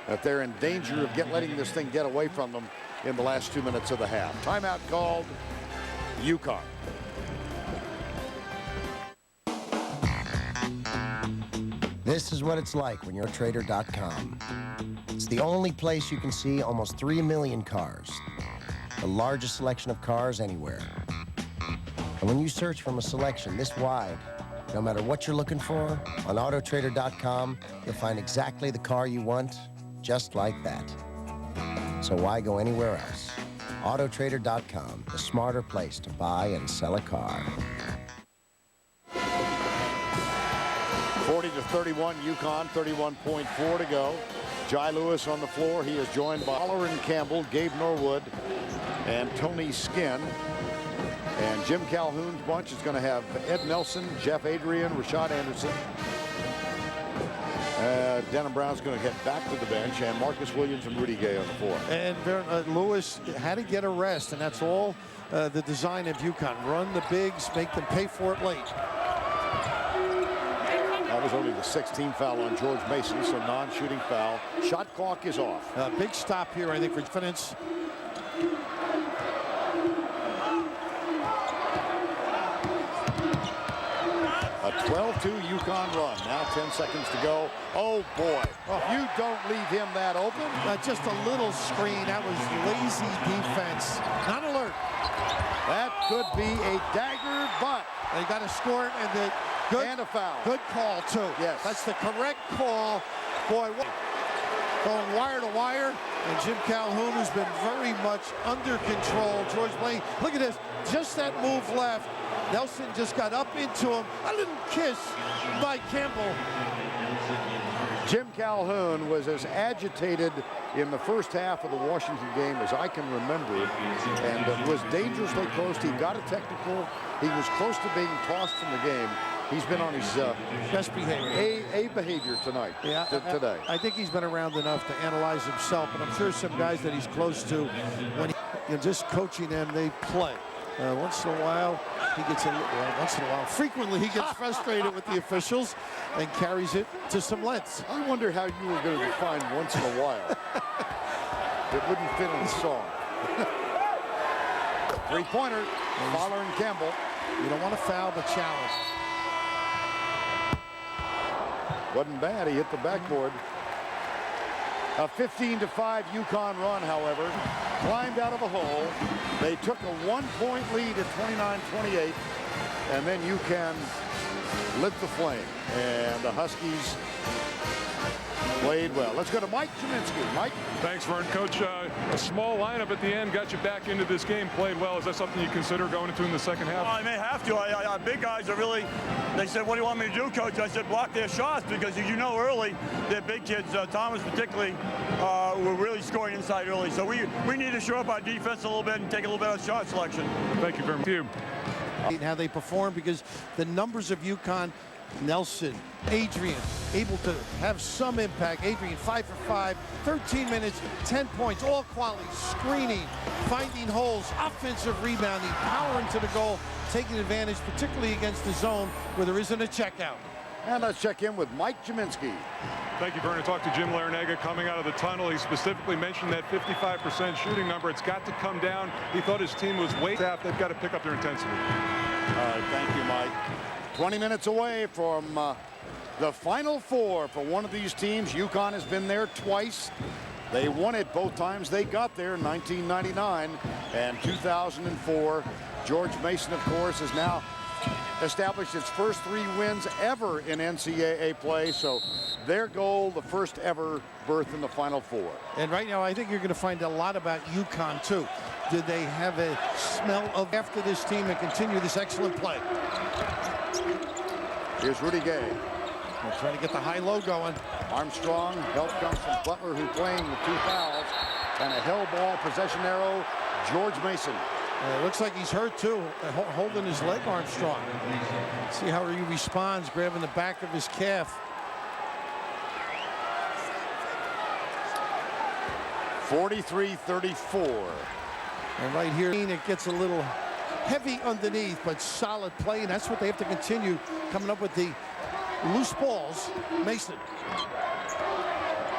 that they're in danger of letting this thing get away from them in the last 2 minutes of the half. Timeout called, UConn. This is what it's like when you're Trader.com. It's the only place you can see almost 3 million cars. The largest selection of cars anywhere. And when you search from a selection this wide, no matter what you're looking for, on Autotrader.com, you'll find exactly the car you want, just like that. So why go anywhere else? Autotrader.com, the smarter place to buy and sell a car. 40-31, UConn, 31.4 to go. Jai Lewis on the floor. He is joined by Holler and Campbell, Gabe Norwood, and Tony Skinn. And Jim Calhoun's bunch is going to have Ed Nelson, Jeff Adrian, Rashad Anderson. Denham Brown's going to get back to the bench, and Marcus Williams and Rudy Gay on the floor. And Lewis had to get a rest, and that's all the design of UConn. Run the bigs, make them pay for it late. That was only the 16th foul on George Mason, so non-shooting foul. Shot clock is off. Big stop here, I think, for defense. A 12-2 UConn run. Now 10 seconds to go. Oh, boy. You don't leave him that open. Just a little screen. That was lazy defense. Not alert. That could be a dagger, but they got to score it, and a foul. Good call, too. Yes. That's the correct call. Boy, going wire to wire. And Jim Calhoun, who's been very much under control. George Blaine, look at this. Just that move left. Nelson just got up into him. A little kiss by Campbell. Jim Calhoun was as agitated in the first half of the Washington game as I can remember, and was dangerously close. He got a technical. He was close to being tossed from the game. He's been on his best behavior. A behavior tonight. Yeah, today. I think he's been around enough to analyze himself, but I'm sure some guys that he's close to, when just coaching them, they play. Once in a while, he gets frequently he gets frustrated with the officials and carries it to some lengths. I wonder how you were going to define once in a while. It wouldn't fit in the song. Three-pointer, Fowler and Campbell. You don't want to foul the challenge. Wasn't bad. He hit the backboard. A 15-5 UConn run, however, climbed out of a hole. They took a 1-point lead at 29-28, and then UConn lit the flame. And the Huskies played well. Let's go to Mike Chiminski. Mike? Thanks, Vern. Coach, a small lineup at the end got you back into this game, played well. Is that something you consider going into in the second half? Well, I may have to. Our big guys are really, they said, what do you want me to do, Coach? I said, block their shots, because as you know early, they're big kids. Thomas particularly, were really scoring inside early. So we need to shore up our defense a little bit and take a little bit of shot selection. Thank you very much. How they perform, because the numbers of UConn, Nelson, Adrian, able to have some impact. Adrian 5 for 5, 13 minutes, 10 points, all quality, screening, finding holes, offensive rebounding, powering to the goal, taking advantage, particularly against the zone where there isn't a checkout. And let's check in with Mike Chiminski. Thank you, Vern. I talked to Jim Larinaga coming out of the tunnel. He specifically mentioned that 55% shooting number. It's got to come down. He thought his team was way staffed. They've got to pick up their intensity. All right, thank you, Mike. 20 minutes away from the Final Four for one of these teams. UConn has been there twice. They won it both times they got there in 1999 and 2004. George Mason, of course, has now established its first 3 wins ever in NCAA play. So their goal, the first ever berth in the Final Four. And right now, I think you're going to find a lot about UConn, too. Did they have a smell of after this team and continue this excellent play? Here's Rudy Gay. They're trying to get the high-low going. Armstrong, help comes from Butler, who playing with 2 fouls. And a hell ball, possession arrow, George Mason. It looks like he's hurt, too, holding his leg, Armstrong. See how he responds, grabbing the back of his calf. 43-34. And right here, it gets a little heavy underneath, but solid play, and that's what they have to continue, coming up with the loose balls. Mason.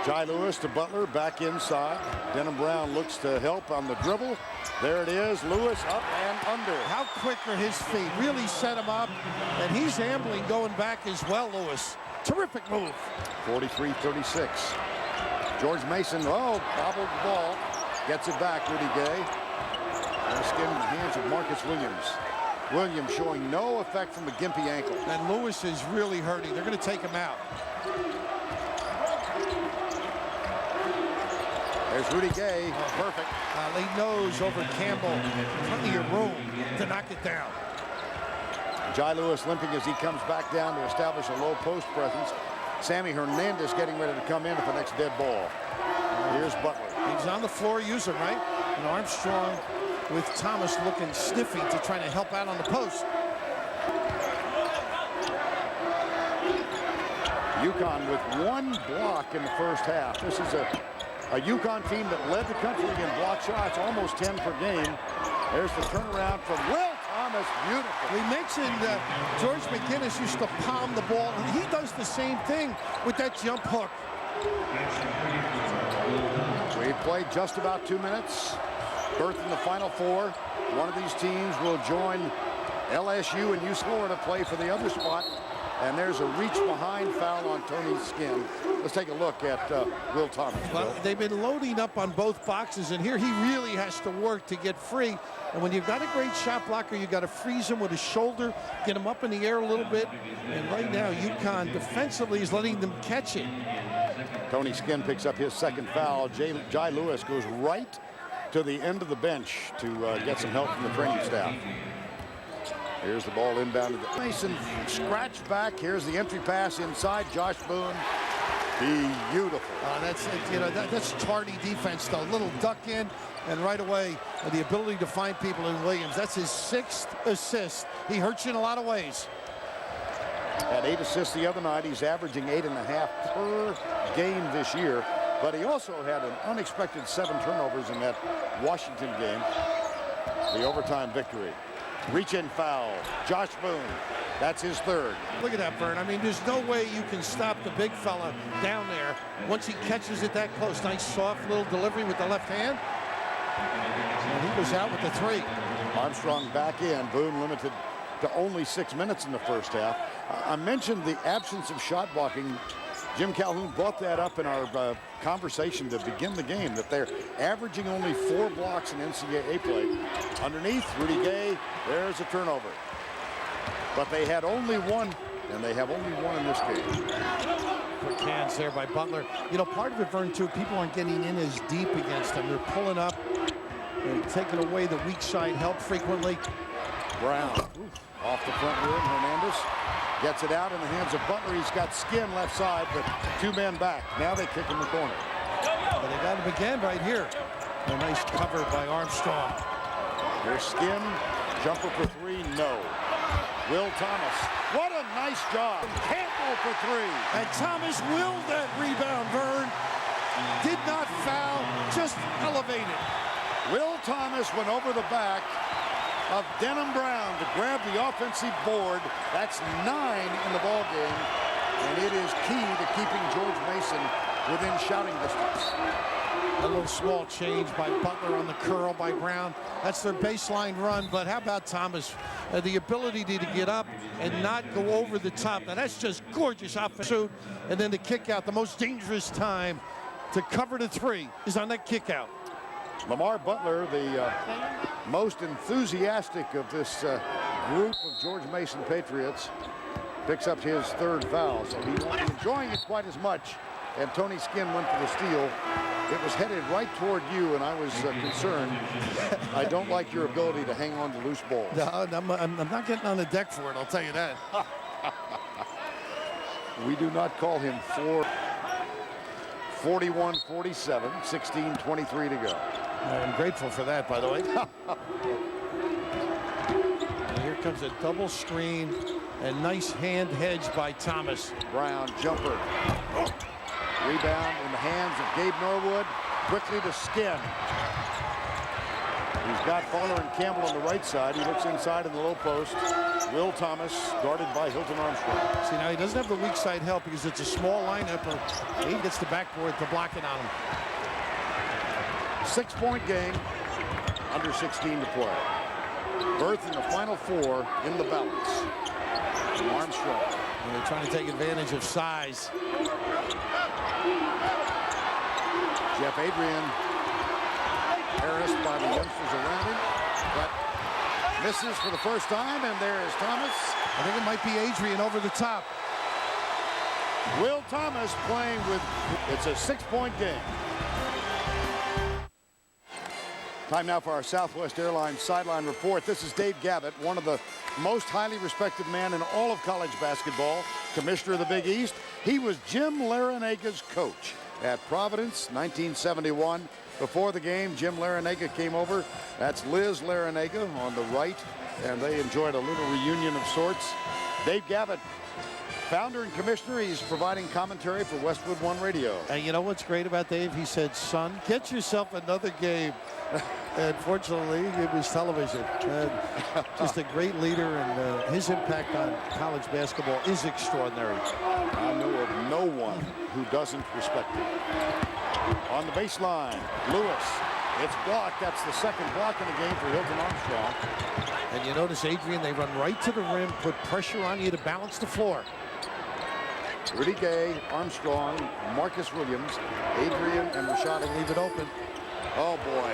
Jai Lewis to Butler, back inside. Denham Brown looks to help on the dribble. There it is, Lewis up and under. How quick are his feet? Really set him up, and he's ambling going back as well, Lewis. Terrific move. 43-36. George Mason, bobbled the ball. Gets it back, Rudy Gay. And skin in the hands of Marcus Williams. Williams showing no effect from the gimpy ankle. And Lewis is really hurting. They're going to take him out. There's Rudy Gay. Perfect. Late nose over Campbell. Plenty of room to knock it down. Jai Lewis limping as he comes back down to establish a low post presence. Sammy Hernandez getting ready to come in at the next dead ball. Here's Butler. He's on the floor using, right? And Armstrong with Thomas looking sniffy to try to help out on the post. UConn with 1 block in the first half. This is a UConn team that led the country in block shots, almost 10 per game. There's the turnaround from Will Thomas, beautiful. We mentioned George McGinnis used to palm the ball, and he does the same thing with that jump hook. We've played just about 2 minutes. Berth in the Final Four. One of these teams will join LSU and UConn to play for the other spot. And there's a reach behind foul on Tony's skin. Let's take a look at Will Thomas. Well, they've been loading up on both boxes, and here he really has to work to get free. And when you've got a great shot blocker, you've got to freeze him with his shoulder, get him up in the air a little bit. And right now, UConn defensively is letting them catch it. Tony Skinn picks up his second foul. Jai Lewis goes right to the end of the bench to get some help from the training staff. Here's the ball inbound to Mason. Scratch back. Here's the entry pass inside. Josh Boone. Beautiful. That's tardy defense, though. Little duck in, and right away, the ability to find people in Williams. That's his 6th assist. He hurts you in a lot of ways. Had 8 assists the other night. He's averaging 8.5 per game this year. But he also had an unexpected 7 turnovers in that Washington game. The overtime victory. Reach-in foul. Josh Boone. That's his 3rd. Look at that, Vern. I mean, there's no way you can stop the big fella down there once he catches it that close. Nice soft little delivery with the left hand. And he was out with the 3. Armstrong back in. Boone limited to only 6 minutes in the first half. I mentioned the absence of shot blocking. Jim Calhoun brought that up in our conversation to begin the game, that they're averaging only 4 blocks in NCAA play. Underneath, Rudy Gay, there's a turnover. But they had only one and they have only one in this game. Quick hands there by Butler. You know, part of it, Vern, too, people aren't getting in as deep against them. They're pulling up and taking away the weak side help frequently. Brown off the front rim. Hernandez gets it out in the hands of Butler. He's got Skin left side, but 2 men back. Now they kick in the corner. But they got him again right here. A nice cover by Armstrong. Here's Skin. Jumper for 3, no. Will Thomas. What a nice job. Campbell for 3. And Thomas willed that rebound, Vern. Did not foul, just elevated. Will Thomas went over the back of Denham Brown to grab the offensive board. That's 9 in the ball game, and it is key to keeping George Mason within shouting distance. A little small change by Butler on the curl by Brown. That's their baseline run, but how about Thomas? The ability to get up and not go over the top. Now that's just gorgeous offensive. And then the kick out, the most dangerous time to cover the 3 is on that kick out. Lamar Butler, the most enthusiastic of this group of George Mason Patriots, picks up his 3rd foul, so he won't be enjoying it quite as much. And Tony Skin went for the steal. It was headed right toward you, and I was concerned. I don't like your ability to hang on to loose balls. No, I'm not getting on the deck for it, I'll tell you that. We do not call him for 41-47, 16-23 to go. I'm grateful for that, by the way. And here comes a double screen and nice hand hedge by Thomas. Brown jumper. Rebound in the hands of Gabe Norwood. Quickly to Skin. He's got Fowler and Campbell on the right side. He looks inside in the low post. Will Thomas guarded by Hilton Armstrong. See, now he doesn't have the weak side help because it's a small lineup. He gets the backboard to block it on him. 6-point game. Under 16 to play. Berth in the final 4 in the balance. Armstrong. And they're trying to take advantage of size. Jeff Adrian harassed by the youngsters around him, but misses for the first time, and there is Thomas. I think it might be Adrian over the top. Will Thomas playing with, it's a 6-point game. Time now for our Southwest Airlines sideline report. This is Dave Gavitt, one of the most highly respected men in all of college basketball, commissioner of the Big East. He was Jim Laranaga's coach at Providence, 1971. Before the game, Jim Laranaga came over. That's Liz Laranaga on the right, and they enjoyed a little reunion of sorts. Dave Gavitt, founder and commissioner, he's providing commentary for Westwood One Radio. And you know what's great about Dave? He said, son, get yourself another game. And fortunately, it was television. And just a great leader, and his impact on college basketball is extraordinary. I know of no one who doesn't respect him. On the baseline, Lewis. It's blocked. That's the 2nd block in the game for Hilton Armstrong. And you notice, Adrian, they run right to the rim, put pressure on you to balance the floor. Rudy Gay, Armstrong, Marcus Williams, Adrian, and Rashad leave it open. Oh, boy.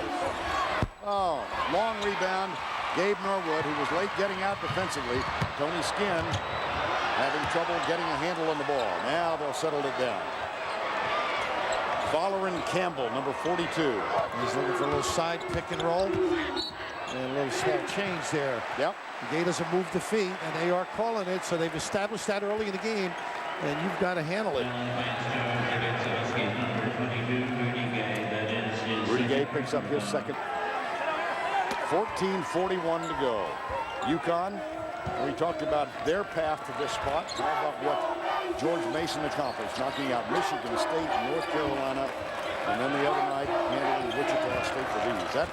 Oh, long rebound. Gabe Norwood, who was late getting out defensively. Tony Skin having trouble getting a handle on the ball. Now they'll settle it down. Fowler and Campbell, number 42. He's looking for a little side pick and roll. And a little small change there. Yep. Gay doesn't move the feet, and they are calling it, so they've established that early in the game, and you've got to handle it. Rudy Gay picks up his 2nd. 14:41 to go. UConn, we talked about their path to this spot. How about what George Mason accomplished, knocking out Michigan State, North Carolina, and then the other night handling Wichita State for these. That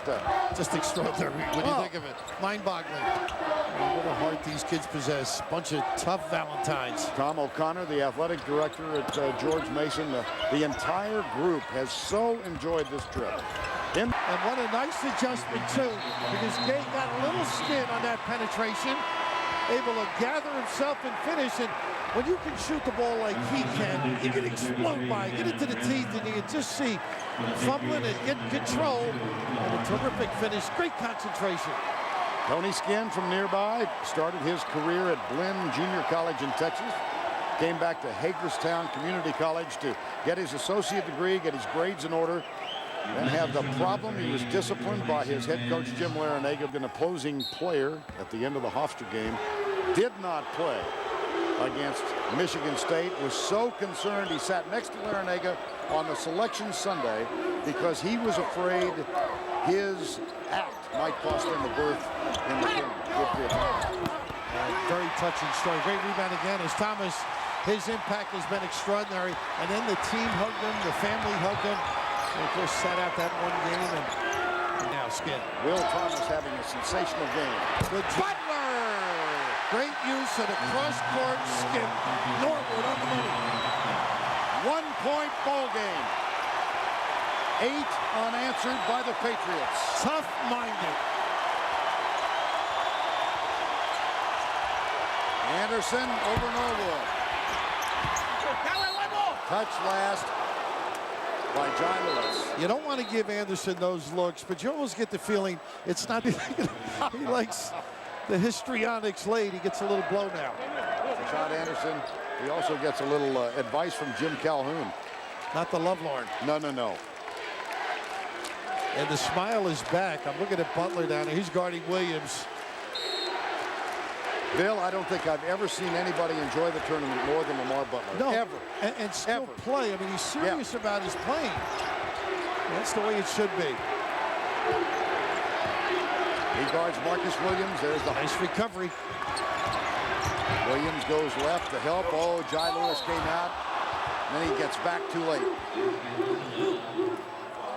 just extraordinary. What do you think of it? Mind-boggling. What a heart these kids possess. Bunch of tough Valentines. Tom O'Connor, the athletic director at George Mason, the entire group has so enjoyed this trip. And what a nice adjustment, too, because Gay got a little skin on that penetration, able to gather himself and finish. And when you can shoot the ball like he can, you can explode by, get into the teeth, and you can just see fumbling and getting control. And a terrific finish, great concentration. Tony Skinn from nearby started his career at Blinn Junior College in Texas. Came back to Hagerstown Community College to get his associate degree, get his grades in order, and had the problem. He was disciplined by his head coach, Jim Larinaga. An opposing player at the end of the Hofstra game did not play against Michigan State. Was so concerned he sat next to Larinaga on the selection Sunday because he was afraid his act might cost him the berth in the game. Very touching story. Great rebound again as Thomas. His impact has been extraordinary. And then the team hugged him, the family hugged him. And of course, sat out that one game. And now Skinn. Will Thomas having a sensational game. Good Butler! Great use of the cross-court skip. Norwood on the money. 1-point ball game. 8 unanswered by the Patriots. Tough-minded. Anderson over Norwood. Touch last by John Lewis. You don't want to give Anderson those looks, but you almost get the feeling it's not. He likes the histrionics late. He gets a little blow now. John Anderson, he also gets a little advice from Jim Calhoun. Not the lovelorn. No, no, no. And the smile is back. I'm looking at Butler down there. He's guarding Williams. Bill, I don't think I've ever seen anybody enjoy the tournament more than Lamar Butler. No, ever. And still play. I mean, he's serious about his playing. That's the way it should be. He guards Marcus Williams. There's the nice recovery. Williams goes left to help. Oh, Jai Lewis came out. And then he gets back too late.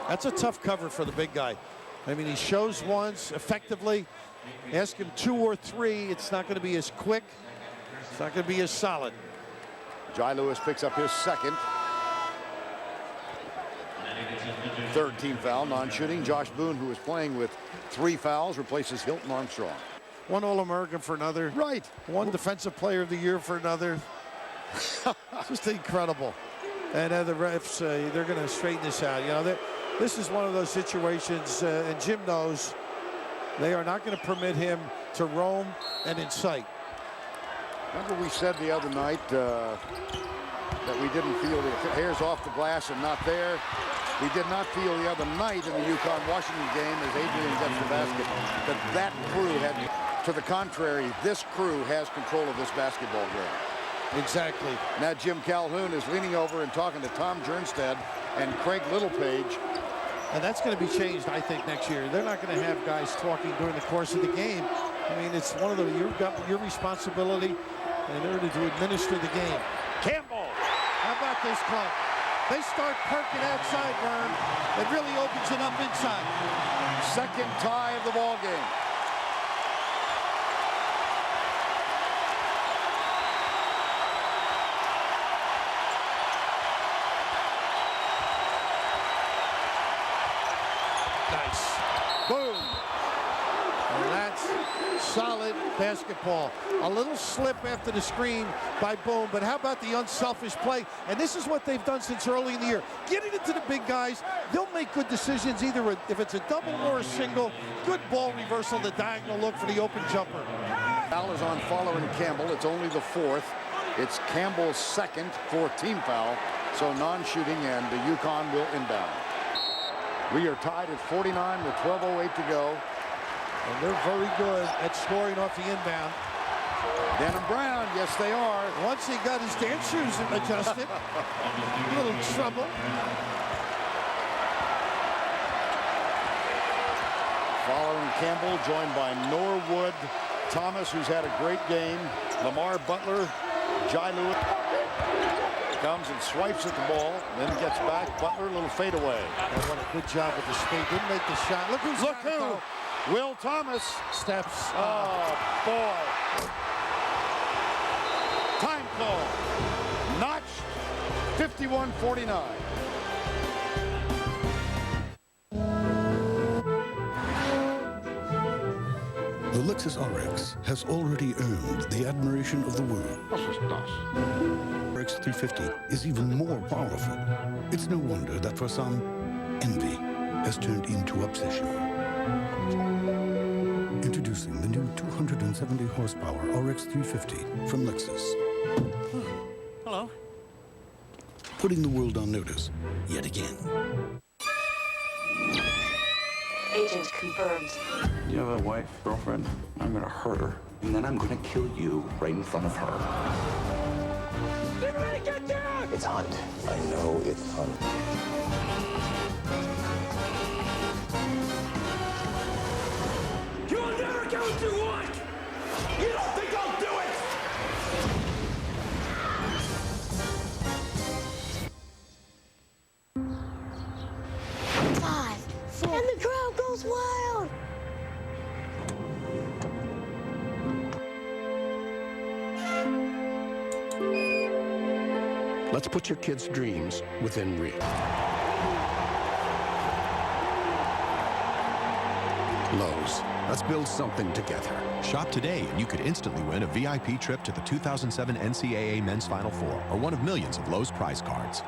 That's a tough cover for the big guy. I mean, he shows once effectively. Ask him 2 or 3. It's not going to be as quick. It's not going to be as solid. Jai Lewis picks up his second. Third team foul, non-shooting. Josh Boone, who is playing with 3 fouls, replaces Hilton Armstrong. One All-American for another. Right. One Defensive Player of the Year for another. Just incredible. And the refs, they're going to straighten this out. You know, this is one of those situations, and Jim knows, they are not going to permit him to roam and incite. Remember we said the other night that we didn't feel the hairs off the glass and not there. We did not feel the other night in the UConn-Washington game as Adrian gets the basket that crew had. To the contrary, this crew has control of this basketball game. Exactly. Now Jim Calhoun is leaning over and talking to Tom Jernstad and Craig Littlepage. And that's going to be changed, I think, next year. They're not going to have guys talking during the course of the game. I mean, it's one of the, you've got your responsibility in order to administer the game. Campbell, how about this club? They start perking outside, Vern. It really opens it up inside. Second tie of the ball game. Nice. Boom. And that's solid basketball. A little slip after the screen by Boone, but how about the unselfish play? And this is what they've done since early in the year. Getting it to the big guys, they'll make good decisions, either if it's a double or a single. Good ball reversal, the diagonal look for the open jumper. Foul is on Fowler and Campbell. It's only the 4th. It's Campbell's second, 4th team foul. So non-shooting, and the UConn will inbound. We are tied at 49 with 12:08 to go. And they're very good at scoring off the inbound. Denham Brown, yes they are. Once he got his dance shoes adjusted, a little trouble. Following Campbell, joined by Norwood, Thomas, who's had a great game, Lamar Butler, Jai Lewis. Comes and swipes at the ball, then gets back. Butler, a little fadeaway. And what a good job with the speed. Didn't make the shot. Look who's got it, though. Will Thomas. Steps. Oh, boy. Time call. Notched. 51-49. The Lexus RX has already earned the admiration of the world. RX 350 is even more powerful. It's no wonder that for some, envy has turned into obsession. Introducing the new 270 horsepower RX 350 from Lexus. Hello. Putting the world on notice yet again. Agent confirmed. You have a wife, girlfriend? I'm gonna hurt her, and then I'm gonna kill you right in front of her. Everybody get down! It's Hunt. I know it's Hunt. You'll never get what you want! You don't think I'll do it? Five, four, and the crowd goes wild! Let's put your kids' dreams within reach. Lowe's. Let's build something together. Shop today and you could instantly win a VIP trip to the 2007 NCAA Men's Final Four or one of millions of Lowe's prize cards.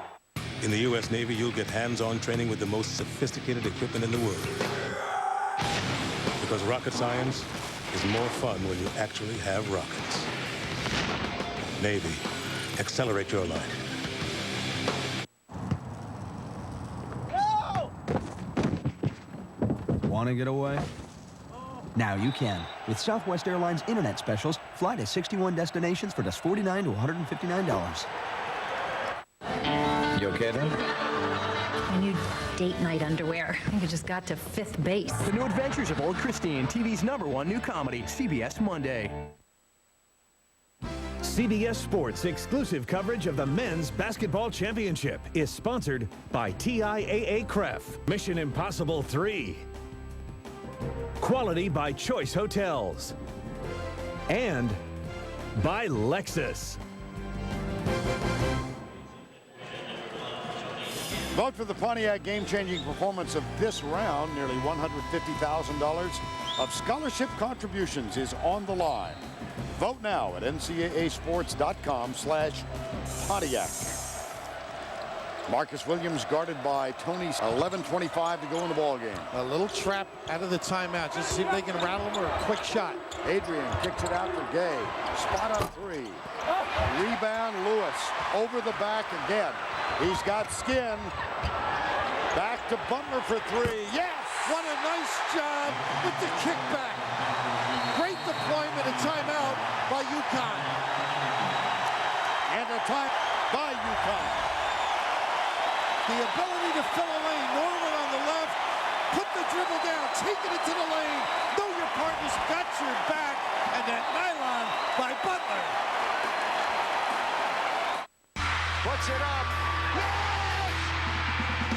In the U.S. Navy, you'll get hands-on training with the most sophisticated equipment in the world. Because rocket science is more fun when you actually have rockets. Navy, accelerate your life. Want to get away? Now you can. With Southwest Airlines Internet Specials, fly to 61 destinations for just $49 to $159. You okay then? My new date night underwear. I think I just got to 5th base. The New Adventures of Old Christine, TV's #1 new comedy, CBS Monday. CBS Sports exclusive coverage of the Men's Basketball Championship is sponsored by TIAA CREF, Mission Impossible 3, Quality by Choice Hotels, and by Lexus. Vote for the Pontiac game-changing performance of this round. Nearly $150,000 of scholarship contributions is on the line. Vote now at ncaasports.com/Pontiac. Marcus Williams guarded by Tony. 11:25 to go in the ball game. A little trap out of the timeout. Just see if they can rattle him or a quick shot. Adrian kicks it out for Gay. Spot up three. Rebound Lewis over the back again. He's got skin. Back to Butler for three. Yes! What a nice job with the kickback. Great deployment and timeout by UConn. And a time by UConn. The ability to fill a lane. Norwood on the left. Put the dribble down. Take it into the lane. Know your partner's got your back. And that nylon by Butler. Puts it up.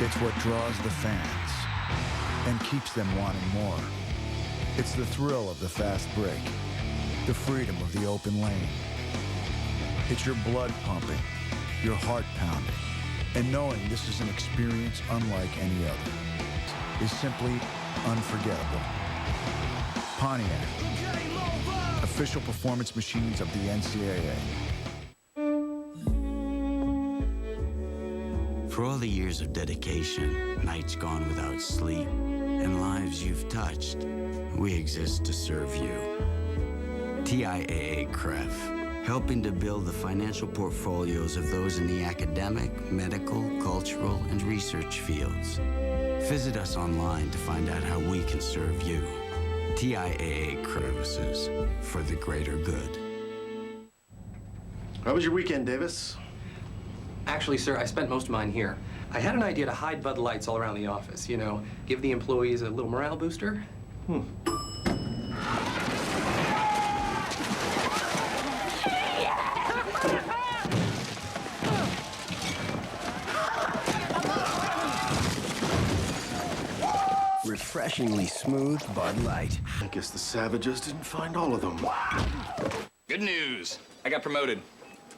It's what draws the fans and keeps them wanting more. It's the thrill of the fast break, the freedom of the open lane. It's your blood pumping, your heart pounding, and knowing this is an experience unlike any other is simply unforgettable. Pontiac, official performance machines of the NCAA. For all the years of dedication, nights gone without sleep, and lives you've touched, we exist to serve you. TIAA CREF, helping to build the financial portfolios of those in the academic, medical, cultural, and research fields. Visit us online to find out how we can serve you. TIAA Crevices, for the greater good. How was your weekend, Davis? Actually, sir, I spent most of mine here. I had an idea to hide Bud Lights all around the office, you know, give the employees a little morale booster. Refreshingly smooth Bud Light. I guess the savages didn't find all of them. Good news. I got promoted.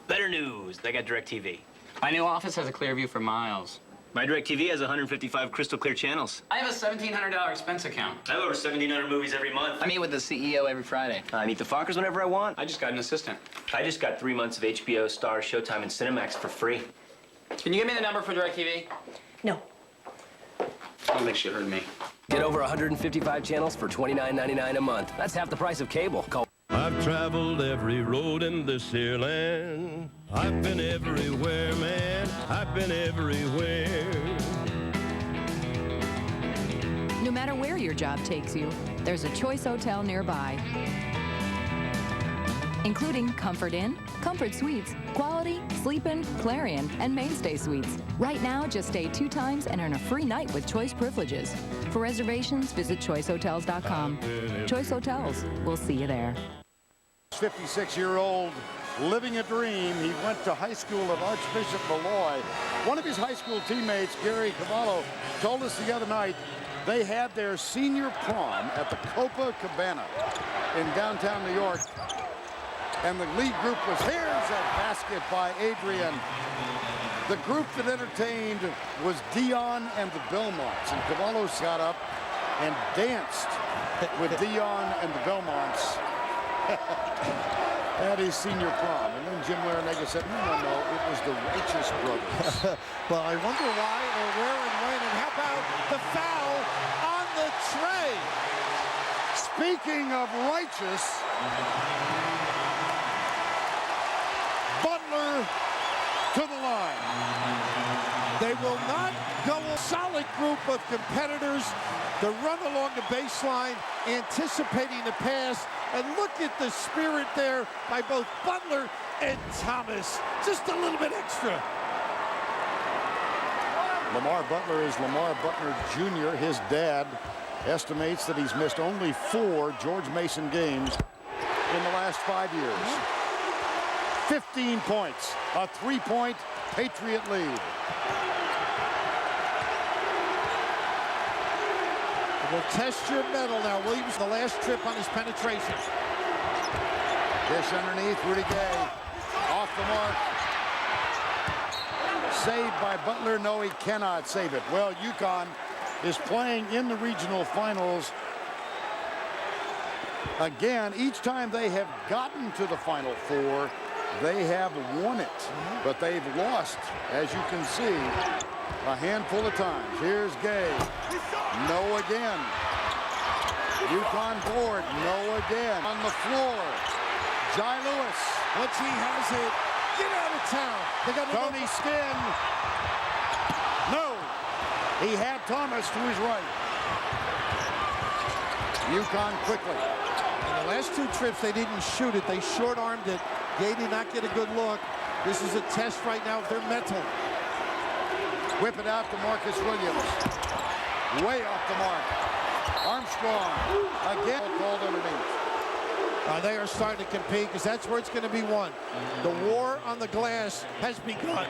Better news. I got DirecTV. My new office has a clear view for miles. My DirecTV has 155 crystal clear channels. I have a $1,700 expense account. I have over 1,700 movies every month. I meet with the CEO every Friday. I meet the Fockers whenever I want. I just got an assistant. I just got 3 months of HBO, Star, Showtime, and Cinemax for free. Can you give me the number for DirecTV? No. I don't think she heard me. Get over 155 channels for $29.99 a month. That's half the price of cable. Call. I've traveled every road in this here land. I've been everywhere, man. I've been everywhere. No matter where your job takes you, there's a Choice Hotel nearby, including Comfort Inn, Comfort Suites, Quality, Sleep Inn, Clarion, and Mainstay Suites. Right now, just stay 2 times and earn a free night with Choice privileges. For reservations, visit choicehotels.com. Choice Hotels. We'll see you there. 56-year-old living a dream. He went to high school at Archbishop Malloy. One of his high school teammates, Gary Cavallo, told us the other night they had their senior prom at the Copacabana in downtown New York. And the lead group was, here's a basket by Adrian. The group that entertained was Dion and the Belmonts. And Cavallo got up and danced with Dion and the Belmonts at his senior prom. And then Jim Larinaga said, no, it was the Righteous Brothers. Well, I wonder why or where and when. And how about the foul on the tray? Speaking of righteous, Butler to the line. They will not go. A solid group of competitors to run along the baseline, anticipating the pass. And look at the spirit there by both Butler and Thomas. Just a little bit extra. Lamar Butler is Lamar Butler Jr. His dad estimates that he's missed only 4 George Mason games in the last 5 years. 15 points, a 3-point Patriot lead. We'll test your mettle now. Williams, the last trip on his penetration. Dish underneath, Rudy Gay. Off the mark. Saved by Butler. No, he cannot save it. Well, UConn is playing in the regional finals. Again, each time they have gotten to the Final Four, they have won it. But they've lost, as you can see, a handful of times. Here's Gay. No again. UConn board. No again. On the floor. Jai Lewis. Once he has it, get out of town. They got Tony Skinn. No. He had Thomas to his right. UConn quickly. In the last 2 trips, they didn't shoot it. They short-armed it. Gay did not get a good look. This is a test right now of their mental. Whip it out to Marcus Williams. Way off the mark. Armstrong again called underneath. They are starting to compete because that's where it's going to be won. The war on the glass has begun.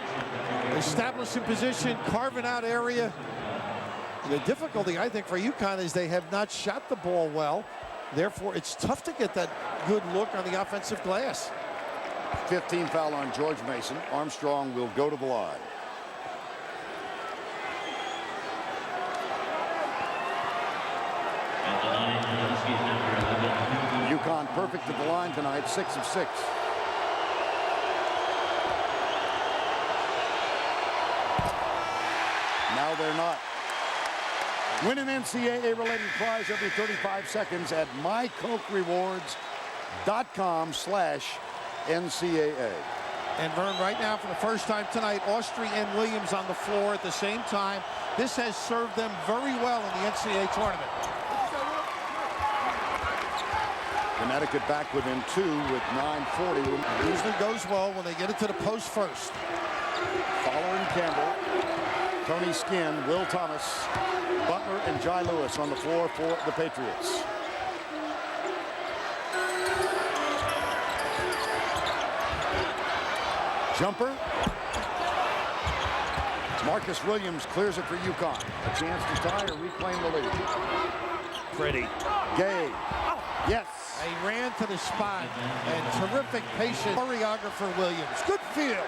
Establishing position, carving out area. The difficulty, I think, for UConn is they have not shot the ball well. Therefore, it's tough to get that good look on the offensive glass. 15 foul on George Mason. Armstrong will go to the line. UConn perfect at the line tonight, 6 of 6. Now they're not. Win an NCAA-related prize every 35 seconds at mycokerewards.com/NCAA. And Vern, right now, for the first time tonight, Austrie and Williams on the floor at the same time. This has served them very well in the NCAA tournament. Connecticut back within 2 with 9:40. Usually goes well when they get it to the post first. Fowler and Campbell, Tony Skinn, Will Thomas, Butler, and Jai Lewis on the floor for the Patriots. Jumper. Marcus Williams clears it for UConn. A chance to tie or reclaim the lead. Pretty. Gay. Yes. He ran to the spot, and terrific patient choreographer Williams. Good feel.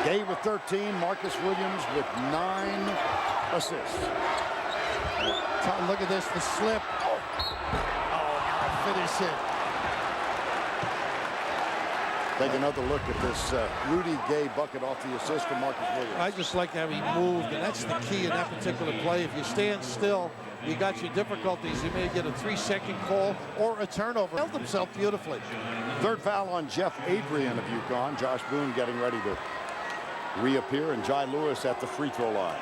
Gay with 13, Marcus Williams with 9 assists. Look at this, the slip. Oh, now finish it. Take another look at this Rudy Gay bucket off the assist from Marcus Williams. I just like how he moved, and that's the key in that particular play. If you stand still, you got your difficulties. You may get a 3-second call or a turnover. Held himself beautifully. Third foul on Jeff Adrian of UConn. Josh Boone getting ready to reappear, and Jai Lewis at the free throw line.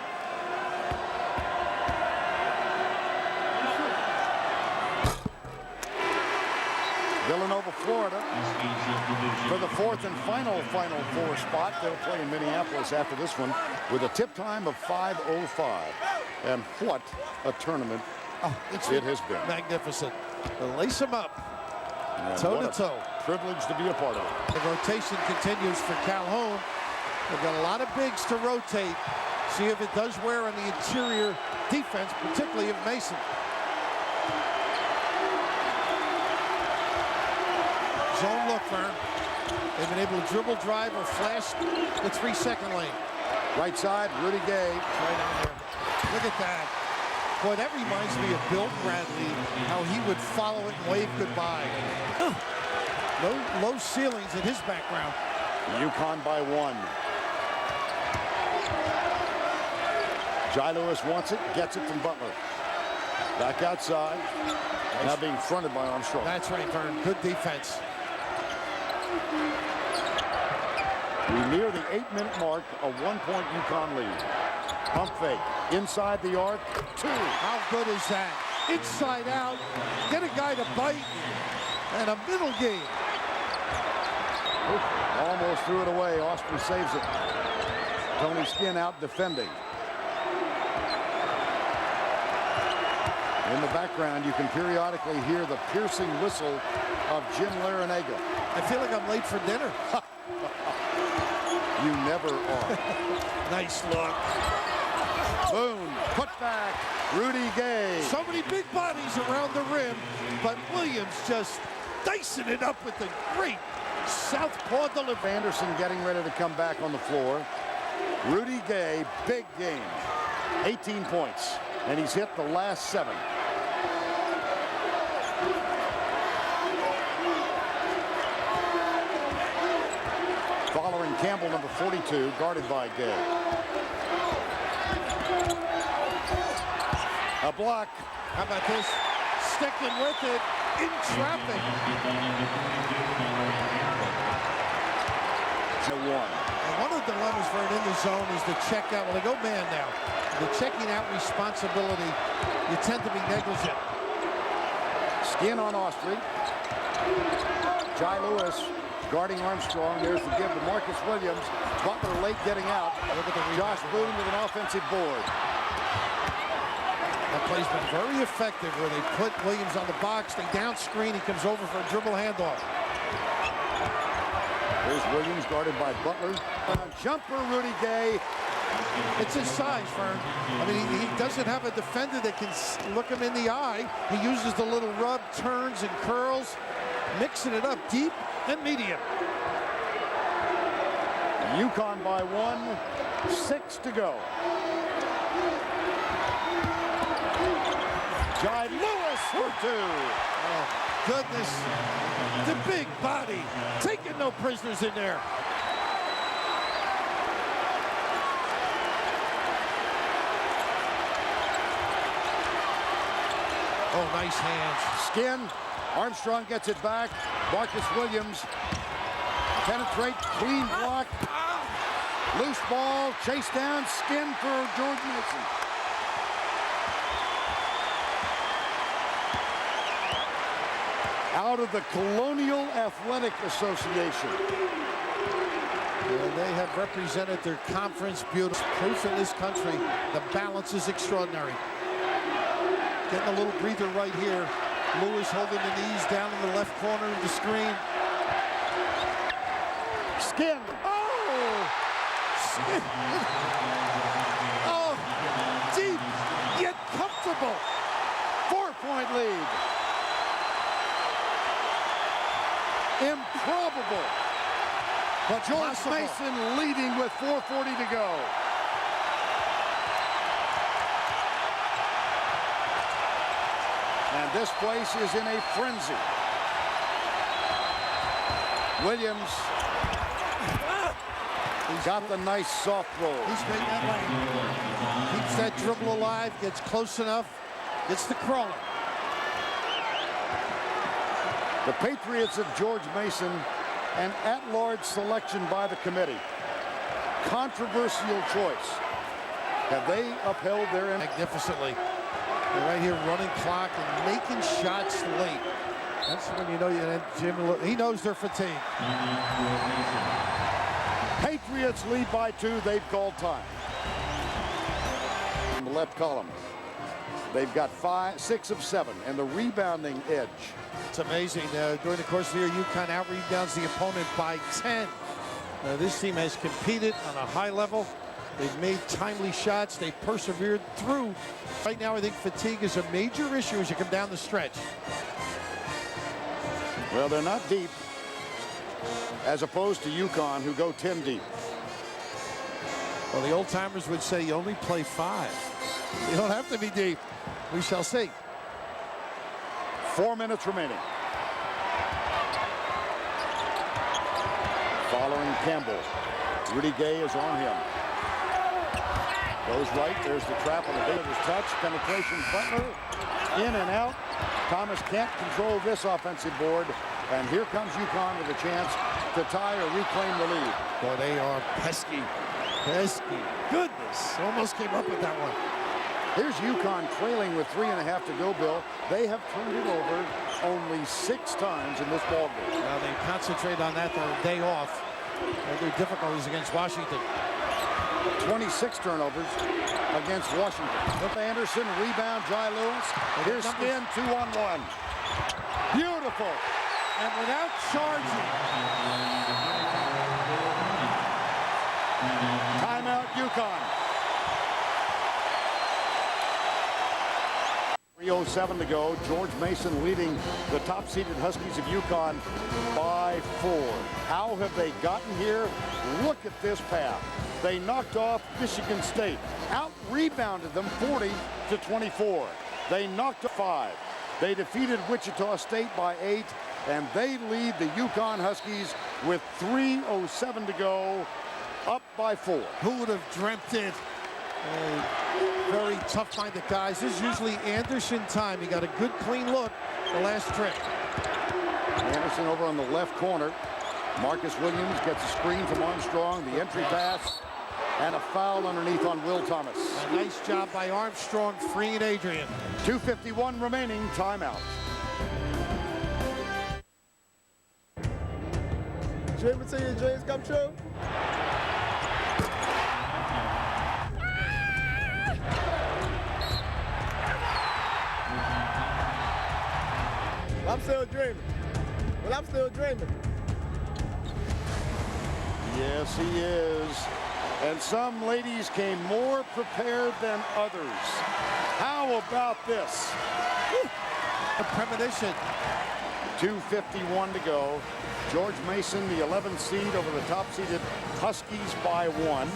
Villanova, Florida, for the fourth and final Four spot. They'll play in Minneapolis after this one with a tip time of 5:05. And what a tournament it has been. Magnificent. Lace them up, toe-to-toe. Privilege to be a part of it. The rotation continues for Calhoun. They've got a lot of bigs to rotate. See if it does wear on the interior defense, particularly of Mason. Zone look, Vern. They've been able to dribble, drive, or flash the 3-second lane. Right side, Rudy Gay. Right on there. Look at that. Boy, that reminds me of Bill Bradley, how he would follow it and wave goodbye. Low ceilings in his background. UConn by 1. Jai Lewis wants it, gets it from Butler. Back outside. Now being fronted by Armstrong. That's right, Vern. Good defense. We near the 8-minute mark, a 1-point UConn lead. Pump fake, inside the arc, 2. How good is that? Inside out, get a guy to bite, and a middle game. Almost threw it away. Austin saves it. Tony Skinn out defending. In the background, you can periodically hear the piercing whistle of Jim Larinaga. I feel like I'm late for dinner. You never are. Nice look. Boone, put back, Rudy Gay. So many big bodies around the rim, but Williams just dicing it up with the great southpaw delivery. Anderson getting ready to come back on the floor. Rudy Gay, big game. 18 points, and he's hit the last 7. Following Campbell, number 42, guarded by Gay. A block. How about this? Sticking with it in traffic. And one of the dilemmas for it in the zone is the check out. Well, they go man now. The checking out responsibility, you tend to be negligent. Skinn on Austri. Jai Lewis guarding Armstrong. There's the give to Marcus Williams. Butler late getting out. Look at the Josh Boone with an offensive board. That play's been very effective where they put Williams on the box. They down screen. He comes over for a dribble handoff. There's Williams guarded by Butler. Jumper, Rudy Gay. It's his size, Vern. I mean, he doesn't have a defender that can look him in the eye. He uses the little rub, turns, and curls, mixing it up deep and medium. UConn by 1, 6 to go. Jai Lewis for 2. Oh, goodness. The big body. Taking no prisoners in there. Oh, nice hands. Skinn. Armstrong gets it back. Marcus Williams. Penetrate. Clean block. Loose ball. Chase down. Skinn for George Mason. Out of the Colonial Athletic Association. And they have represented their conference beautifully. Proof in this country, the balance is extraordinary. Getting a little breather right here. Lewis holding the knees down in the left corner of the screen. Skinn. Oh! Skinn. Oh, deep, yet comfortable. 4-point lead. Improbable. But George Mason leading with 4:40 to go. And this place is in a frenzy. Williams He's got the nice soft roll. He's made that lane. Keeps that dribble alive, gets close enough, gets the crawler. The Patriots of George Mason, an at-large selection by the committee. Controversial choice. Have they upheld their end? Magnificently. They're right here running clock and making shots late. That's when you know Jim, he knows they're fatigued. Patriots lead by 2. They've called time. In the left column, they've got 6 of 7 and the rebounding edge. It's amazing. During the course of the year, UConn out-rebounds the opponent by 10. This team has competed on a high level. They've made timely shots. They've persevered through. Right now, I think fatigue is a major issue as you come down the stretch. Well, they're not deep, as opposed to UConn, who go 10 deep. Well, the old-timers would say you only play 5. You don't have to be deep. We shall see. 4 minutes remaining. Following Campbell. Rudy Gay is on him. Goes right. There's the trap on the Davis touch. Penetration. Butler in and out. Thomas can't control this offensive board. And here comes UConn with a chance to tie or reclaim the lead. Boy, they are pesky. Pesky. Goodness. Almost came up with that one. Here's UConn trailing with 3.5 to go, Bill. They have turned it over only 6 times in this ballgame. Now they concentrate on that their day off. Their difficulties against Washington. 26 turnovers against Washington. With Anderson, rebound, Jai Lewis. Here's Skin, 2-on-1. Beautiful. And without charging. Timeout, UConn. 3:07 to go. George Mason leading the top-seeded Huskies of UConn by 4. How have they gotten here? Look at this path. They knocked off Michigan State, out-rebounded them 40-24. They knocked off 5. They defeated Wichita State by 8, and they lead the UConn Huskies with 3:07 to go, up by 4. Who would have dreamt it? Very tough-minded guys. This is usually Anderson time. He got a good, clean look the last trip. Anderson over on the left corner. Marcus Williams gets a screen from Armstrong. The entry pass and a foul underneath on Will Thomas. A nice job by Armstrong freeing Adrian. 2:51 remaining. Timeout. Did you ever see your dreams come true? I'm still dreaming. Well, I'm still dreaming. Yes, he is. And some ladies came more prepared than others. How about this? A premonition. 2:51 to go. George Mason, the 11th seed, over the top-seeded Huskies by 1.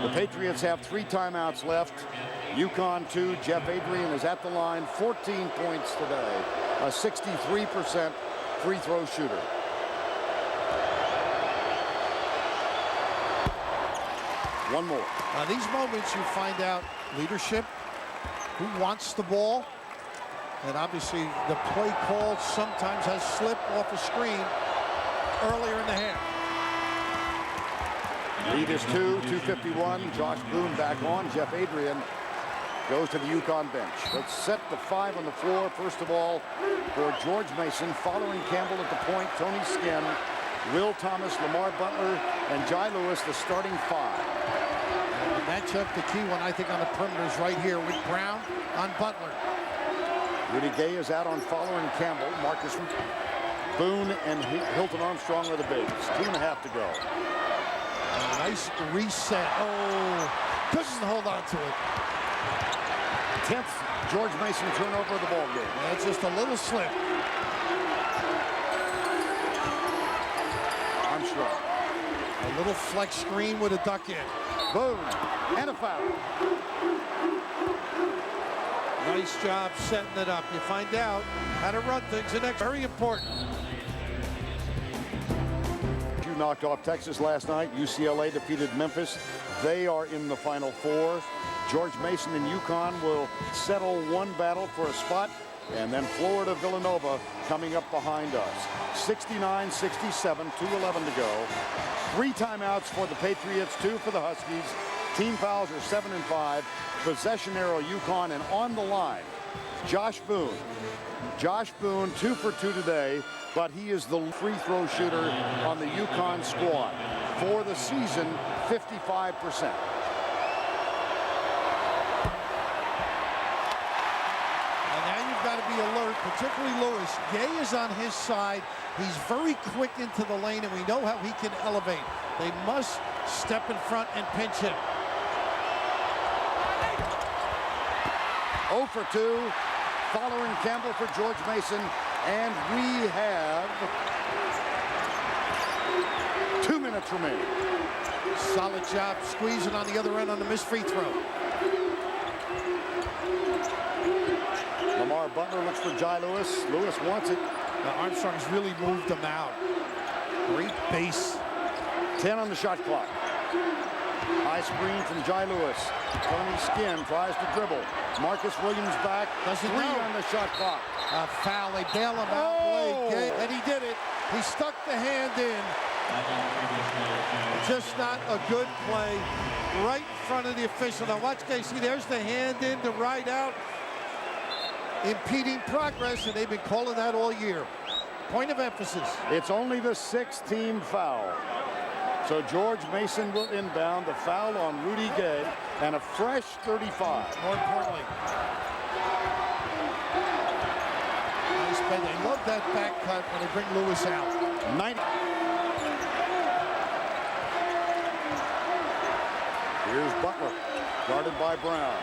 The Patriots have 3 timeouts left. UConn 2. Jeff Adrian is at the line. 14 points today. A 63% free throw shooter. One more. These moments you find out leadership, who wants the ball, and obviously the play call sometimes has slipped off a screen earlier in the half. Lead is 2, 2:51. Josh Boone back on. Jeff Adrian goes to the UConn bench. Let's set the 5 on the floor. First of all, for George Mason, following Campbell at the point, Tony Skin, Will Thomas, Lamar Butler, and Jai Lewis, the starting 5. And the matchup, the key one, I think, on the perimeter is right here with Brown on Butler. Rudy Gay is out on Fowler and Campbell. Marcus Boone and Hilton Armstrong are the bigs. 2.5 to go. Nice reset. Oh, couldn't hold on to it. 10th George Mason turnover of the ball game. That's just a little slip. Armstrong. A little flex screen with a duck in. Boom. And a foul. Nice job setting it up. You find out how to run things. The next, very important. knocked off Texas last night. UCLA defeated Memphis. They are in the Final Four. George Mason and UConn will settle one battle for a spot, and then Florida Villanova coming up behind us. 69-67, 2:11 to go. 3 timeouts for the Patriots, 2 for the Huskies. Team fouls are 7 and 5. Possession arrow UConn, and on the line, Josh Boone. Josh Boone, 2 for 2 today, but he is the free throw shooter on the UConn squad. For the season, 55%. Got to be alert, particularly Lewis. Gay is on his side. He's very quick into the lane, and we know how he can elevate. They must step in front and pinch him. 0 for 2, following Campbell for George Mason, and we have 2 minutes remaining. Solid job squeezing on the other end on the missed free throw. Lamar Butler looks for Jai Lewis. Lewis wants it. Now Armstrong's really moved him out. Great base. 10 on the shot clock. High screen from Jai Lewis. Tony Skinn tries to dribble. Marcus Williams back. Doesn't 3 know. on the shot clock. A foul. They bail him out. Late. And he did it. He stuck the hand in. Just not a good play. Right in front of the official. Now watch Casey. There's the hand in to ride out. Impeding progress, and they've been calling that all year. Point of emphasis. It's only the 6th team foul. So George Mason will inbound. The foul on Rudy Gay, and a fresh 35. More importantly. They love that back cut when they bring Lewis out. 90. Here's Butler, guarded by Brown.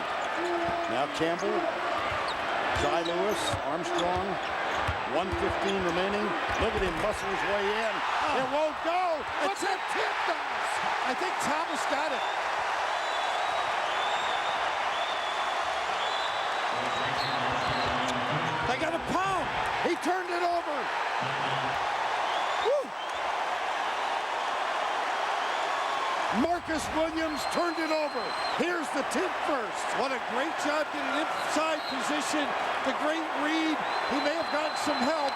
Now Campbell. Jai Lewis, Armstrong, 1:15 remaining. Look at him muscle his way in. It won't go. What's that tip does? I think Thomas got it. They got a palm. He turned it over. Woo. Marcus Williams turned it over. Here's the tip first. What a great job getting inside position. The great read. He may have gotten some help,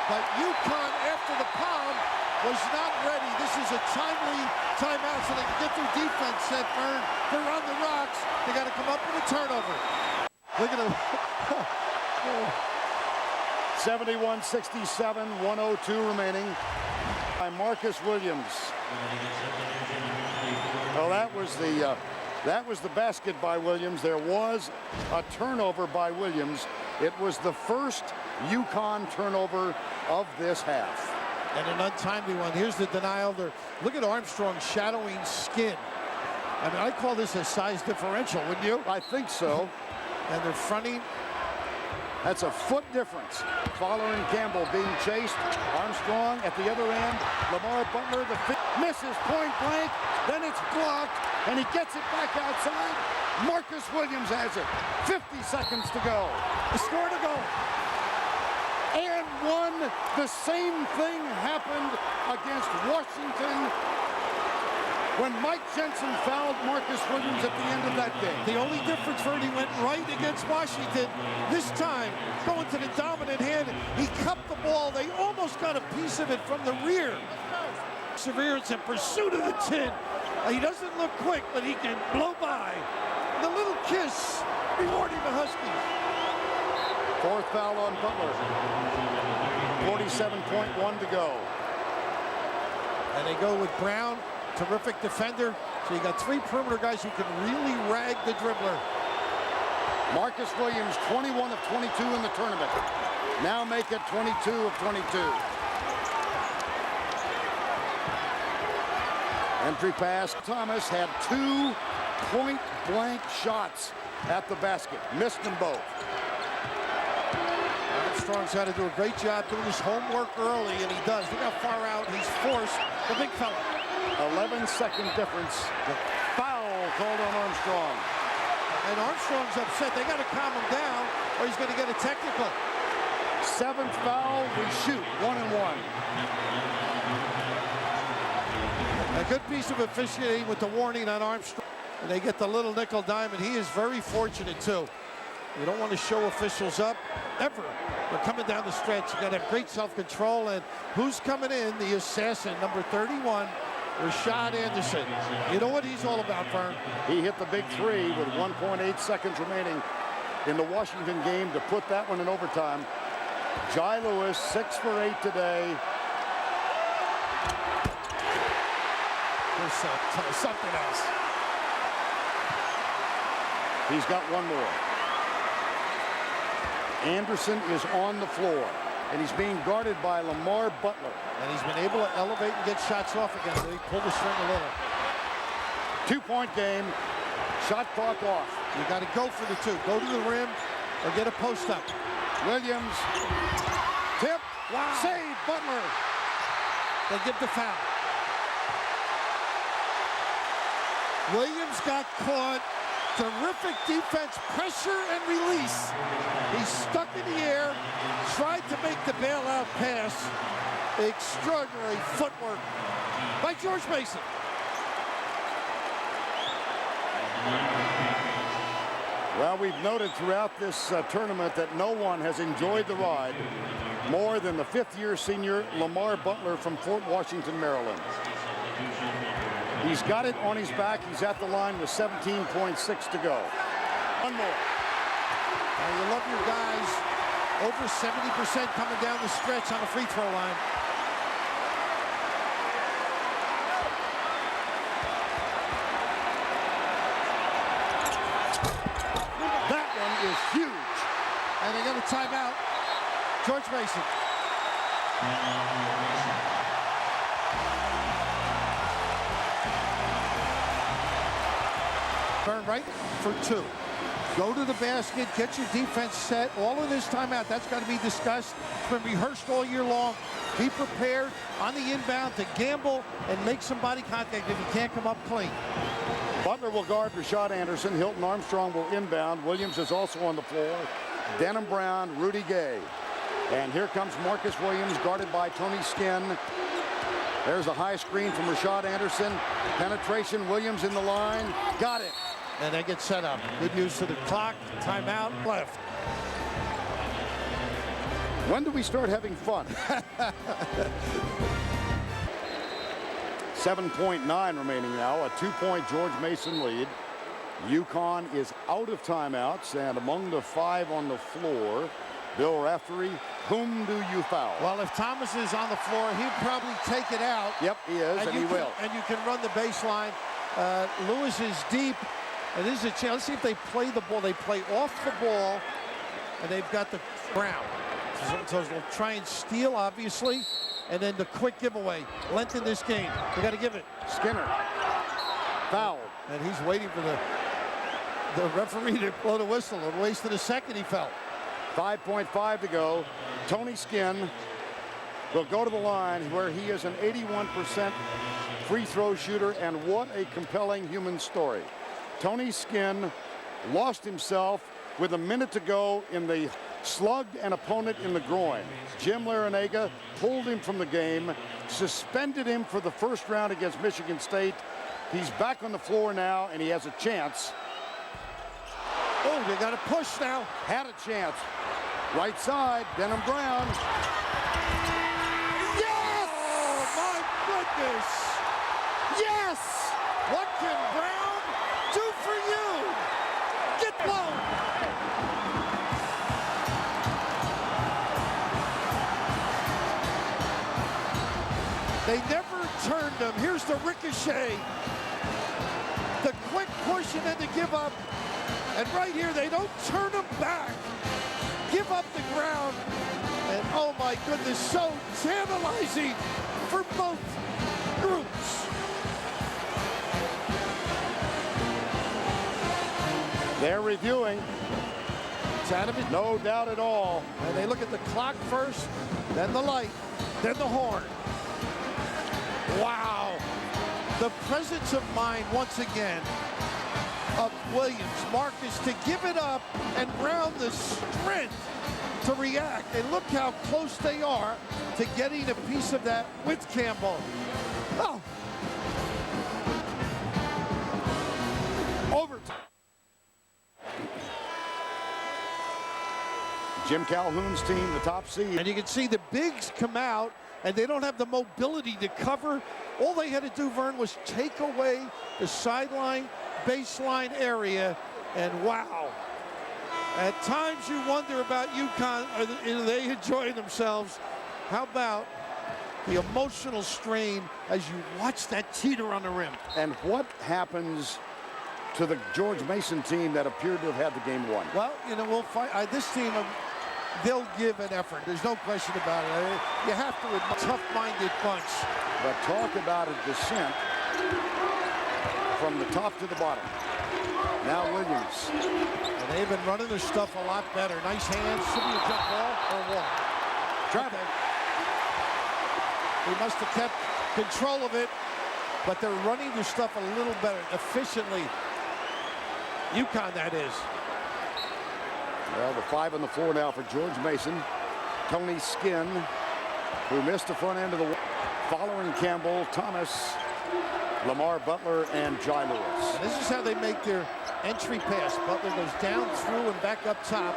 but UConn, after the palm, was not ready. This is a timely timeout so they can get their defense set, Vern. They're on the rocks. They got to come up with a turnover. Look at him. 71-67, 1:02 remaining. By Marcus Williams. Oh, that was the basket by Williams. There was a turnover by Williams. It was the first UConn turnover of this half. And an untimely one. Here's the denial there. Look at Armstrong shadowing Skinn. I mean, I call this a size differential, wouldn't you? I think so. And they're fronting. That's a foot difference. Following Campbell being chased. Armstrong at the other end. Lamar Butler, misses point blank. Then it's blocked, and he gets it back outside. Marcus Williams has it. 50 seconds to go. He scored a goal. And one. The same thing happened against Washington when Mike Jensen fouled Marcus Williams at the end of that game. The only difference, Ferdy, went right against Washington. This time, going to the dominant hand, he cupped the ball. They almost got a piece of it from the rear. Perseverance in pursuit of the tin. He doesn't look quick, but he can blow by. The little kiss rewarding the Huskies. 4th foul on Butler. 47.1 to go. And they go with Brown, terrific defender. So you got 3 perimeter guys who can really rag the dribbler. Marcus Williams, 21 of 22 in the tournament. Now make it 22 of 22. Entry pass. Thomas had 2 point-blank shots at the basket. Missed them both. Armstrong's had to do a great job doing his homework early, and he does. Look how far out he's forced the big fella. 11-second difference. The foul called on Armstrong. And Armstrong's upset. They got to calm him down, or he's going to get a technical. 7th foul. We shoot 1-1. A good piece of officiating with the warning on Armstrong. And they get the little nickel diamond. He is very fortunate, too. You don't want to show officials up, ever. They're coming down the stretch. You got to have great self-control. And who's coming in? The assassin, number 31, Rashad Anderson. You know what he's all about, Vern? He hit the big three with 1.8 seconds remaining in the Washington game to put that one in overtime. Jai Lewis, 6 for 8 today. There's something else. He's got one more. Anderson is on the floor, and he's being guarded by Lamar Butler. And he's been able to elevate and get shots off again. He pulled the string a little. 2-point game. Shot clock off. You got to go for the two. Go to the rim or get a post up. Williams. Tip. Wow. Save Butler. They give the foul. Williams got caught. Terrific defense, pressure and release. He's stuck in the air, tried to make the bailout pass. Extraordinary footwork by George Mason. Well, we've noted throughout this tournament that no one has enjoyed the ride more than the fifth-year senior Lamar Butler from Fort Washington, Maryland. He's got it on his back. He's at the line with 17.6 to go. One more. Now you love your guys. Over 70% coming down the stretch on the free throw line. That one is huge. And they got a timeout. George Mason. Burn right for two. Go to the basket, get your defense set. All of this timeout, that's got to be discussed. It's been rehearsed all year long. Be prepared on the inbound to gamble and make some body contact if you can't come up clean. Butler will guard Rashad Anderson. Hilton Armstrong will inbound. Williams is also on the floor. Denham Brown, Rudy Gay. And here comes Marcus Williams, guarded by Tony Skinn. There's a high screen from Rashad Anderson. Penetration, Williams in the line. Got it. And they get set up. Good use to the clock. Timeout left. When do we start having fun? 7.9 remaining now. A 2-point George Mason lead. UConn is out of timeouts, and among the 5 on the floor, Bill Raftery, whom do you foul? Well, if Thomas is on the floor, he'd probably take it out. Yep, he is, and he will. And you can run the baseline. Lewis is deep. And this is a chance. Let's see if they play the ball. They play off the ball, and they've got the Brown. So they'll try and steal, obviously, and then the quick giveaway. Lengthen this game. They got to give it. Skinner. Foul. And he's waiting for the referee to blow the whistle. A waste of a second, he felt. 5.5 to go. Tony Skinn will go to the line where he is an 81% free throw shooter, and what a compelling human story. Tony Skinn lost himself with a minute to go in the slugged an opponent in the groin. Jim Larinaga pulled him from the game, suspended him for the first round against Michigan State. He's back on the floor now, and he has a chance. Oh, they got a push now. Had a chance. Right side, Denham Brown. Yes! Oh, my goodness! Yes! What can Brown do for you? Get blown! They never turned him. Here's the ricochet. The quick push and then the give up. And right here, they don't turn him back. Give up the ground. And oh my goodness, so tantalizing for both groups. They're reviewing. It's Adam. No doubt at all. And they look at the clock first, then the light, then the horn. Wow. The presence of mind once again of Williams, Marcus, to give it up, and Brown the strength to react. And look how close they are to getting a piece of that with Campbell. Oh, Jim Calhoun's team, the top seed. And you can see the bigs come out, and they don't have the mobility to cover. All they had to do, Vern, was take away the sideline, baseline area, and wow. At times you wonder about UConn, are they enjoying themselves? How about the emotional strain as you watch that teeter on the rim? And what happens to the George Mason team that appeared to have had the game won? Well, you know, we'll fight. This team, they'll give an effort. There's no question about it. You have to admit, tough-minded bunch. But talk about a descent from the top to the bottom. Now Williams. And they've been running their stuff a lot better. Nice hands. Should be a jump ball or walk. Traffic. He must have kept control of it, but they're running their stuff a little better, efficiently. UConn, that is. Well, the 5 on the floor now for George Mason. Tony Skinn, who missed the front end of the following Campbell, Thomas, Lamar Butler, and Jai Lewis. And this is how they make their entry pass. Butler goes down through and back up top.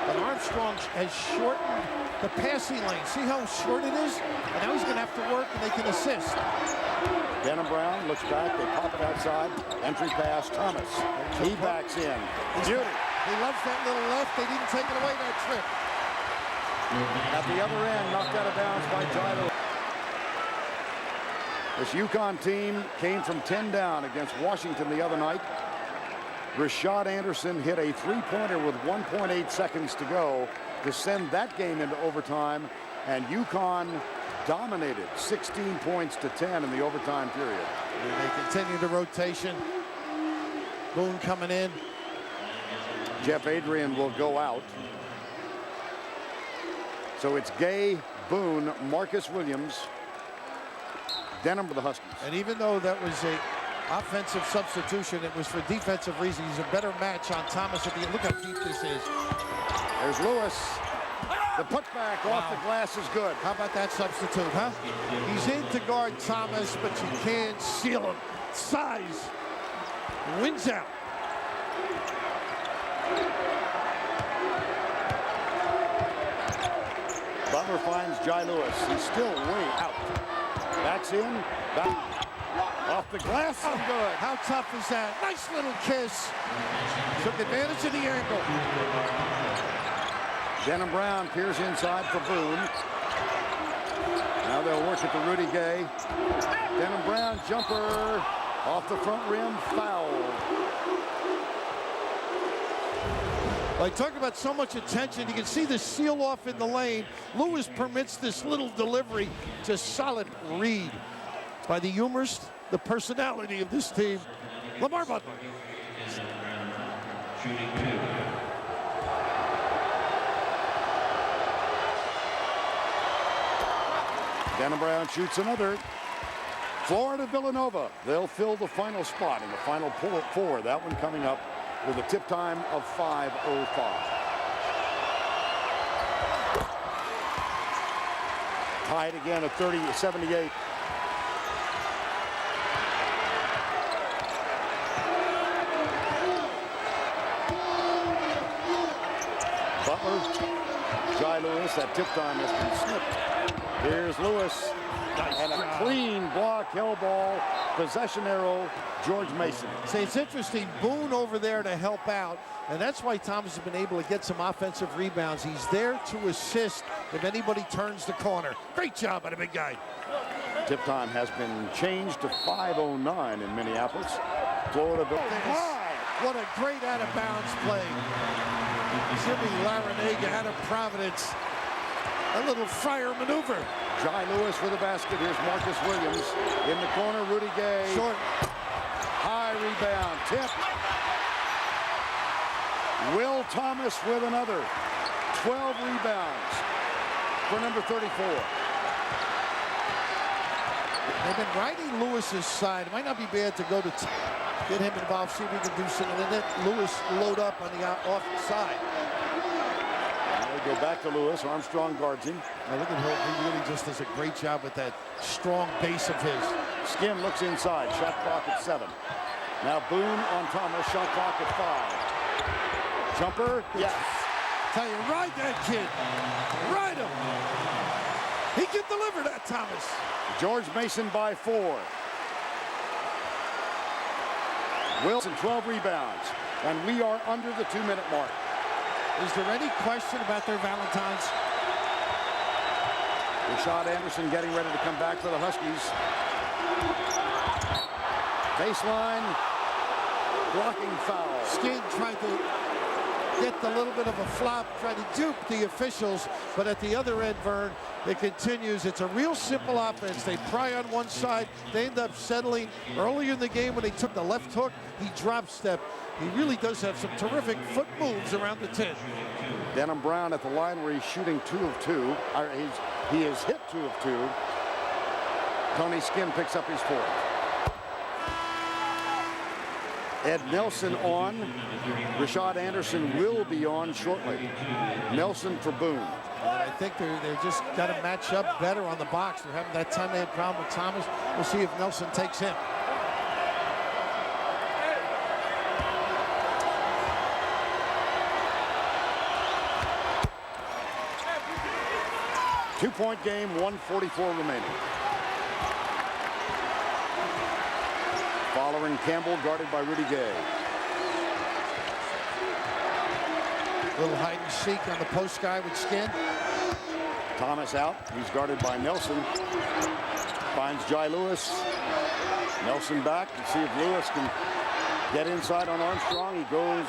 But Armstrong has shortened the passing lane. See how short it is? And now he's going to have to work, and they can assist. Denham Brown looks back. They pop it outside. Entry pass, Thomas. He backs in. Beauty. He loves that little left. They didn't take it away that trip. At the other end, knocked out of bounds by Jai Lewis. This UConn team came from 10 down against Washington the other night. Rashad Anderson hit a three-pointer with 1.8 seconds to go to send that game into overtime, and UConn dominated 16 points to 10 in the overtime period. And they continue the rotation. Boone coming in. Jeff Adrian will go out. So it's Gay, Boone, Marcus Williams, Denham for the Huskies. And even though that was a offensive substitution, it was for defensive reasons. He's a better match on Thomas. If you look how deep this is. There's Lewis. The putback off the glass is good. How about that substitute, huh? He's in to guard Thomas, but you can't seal him. Size wins out. Butler finds Jai Lewis. He's still way out. Backs in. Back. Off the glass. Oh, good. How tough is that? Nice little kiss. Took advantage of the angle. Denham Brown peers inside for Boone. Now they'll work at the Rudy Gay. Denham Brown jumper off the front rim, fouled. Like, talking about so much attention, you can see the seal off in the lane. Lewis permits this little delivery. Just solid read by the humorist, the personality of this team, Lamar Butler. Shooting 2. Denham Brown shoots another. Florida Villanova. They'll fill the final spot in the final four. That one coming up with a tip time of 5:05. Tied again at 78. Butler, Jai Lewis, that tip time has been snipped. Here's Lewis, and a clean block, hell ball, possession arrow, George Mason. See, it's interesting, Boone over there to help out, and that's why Thomas has been able to get some offensive rebounds. He's there to assist if anybody turns the corner. Great job by the big guy. Tip time has been changed to 5:09 in Minneapolis. Florida. What a great out-of-bounds play. Jimmy Larinaga out of Providence. A little fire maneuver. Jai Lewis for the basket. Here's Marcus Williams. In the corner, Rudy Gay. Short. High rebound. Tip. Will Thomas with another. 12 rebounds for number 34. They've been riding Lewis's side. It might not be bad to go to get him involved, see if we can do something. And let Lewis load up on the offside. Go back to Lewis. Armstrong guards him. Now look at him. He really just does a great job with that strong base of his. Skin looks inside. Shot clock at 7. Now Boone on Thomas. Shot clock at 5. Jumper. Yes. tell you, ride that kid. Ride him. He can deliver that, Thomas. George Mason by 4. Wilson 12 rebounds, and we are under the 2-minute mark. Is there any question about their Valentines? Rashad Anderson getting ready to come back for the Huskies. Baseline, blocking foul. Skinn tried to get the little bit of a flop, try to dupe the officials, but at the other end, Vern, it continues. It's a real simple offense. They pry on one side. They end up settling. Earlier in the game when they took the left hook, he drop step. He really does have some terrific foot moves around the 10. Denham Brown at the line where he's shooting 2 of 2. He has hit 2 of 2. Tony Skinn picks up his 4th. Ed Nelson on. Rashad Anderson will be on shortly. Nelson for Boone. And I think they're just got to match up better on the box. They're having that time they had problem with Thomas. We'll see if Nelson takes him. Two-point game, 1:44 remaining. Following Campbell, guarded by Rudy Gay. Little hide and seek on the post guy with Skinn. Thomas out. He's guarded by Nelson. Finds Jai Lewis. Nelson back to see if Lewis can get inside on Armstrong. He goes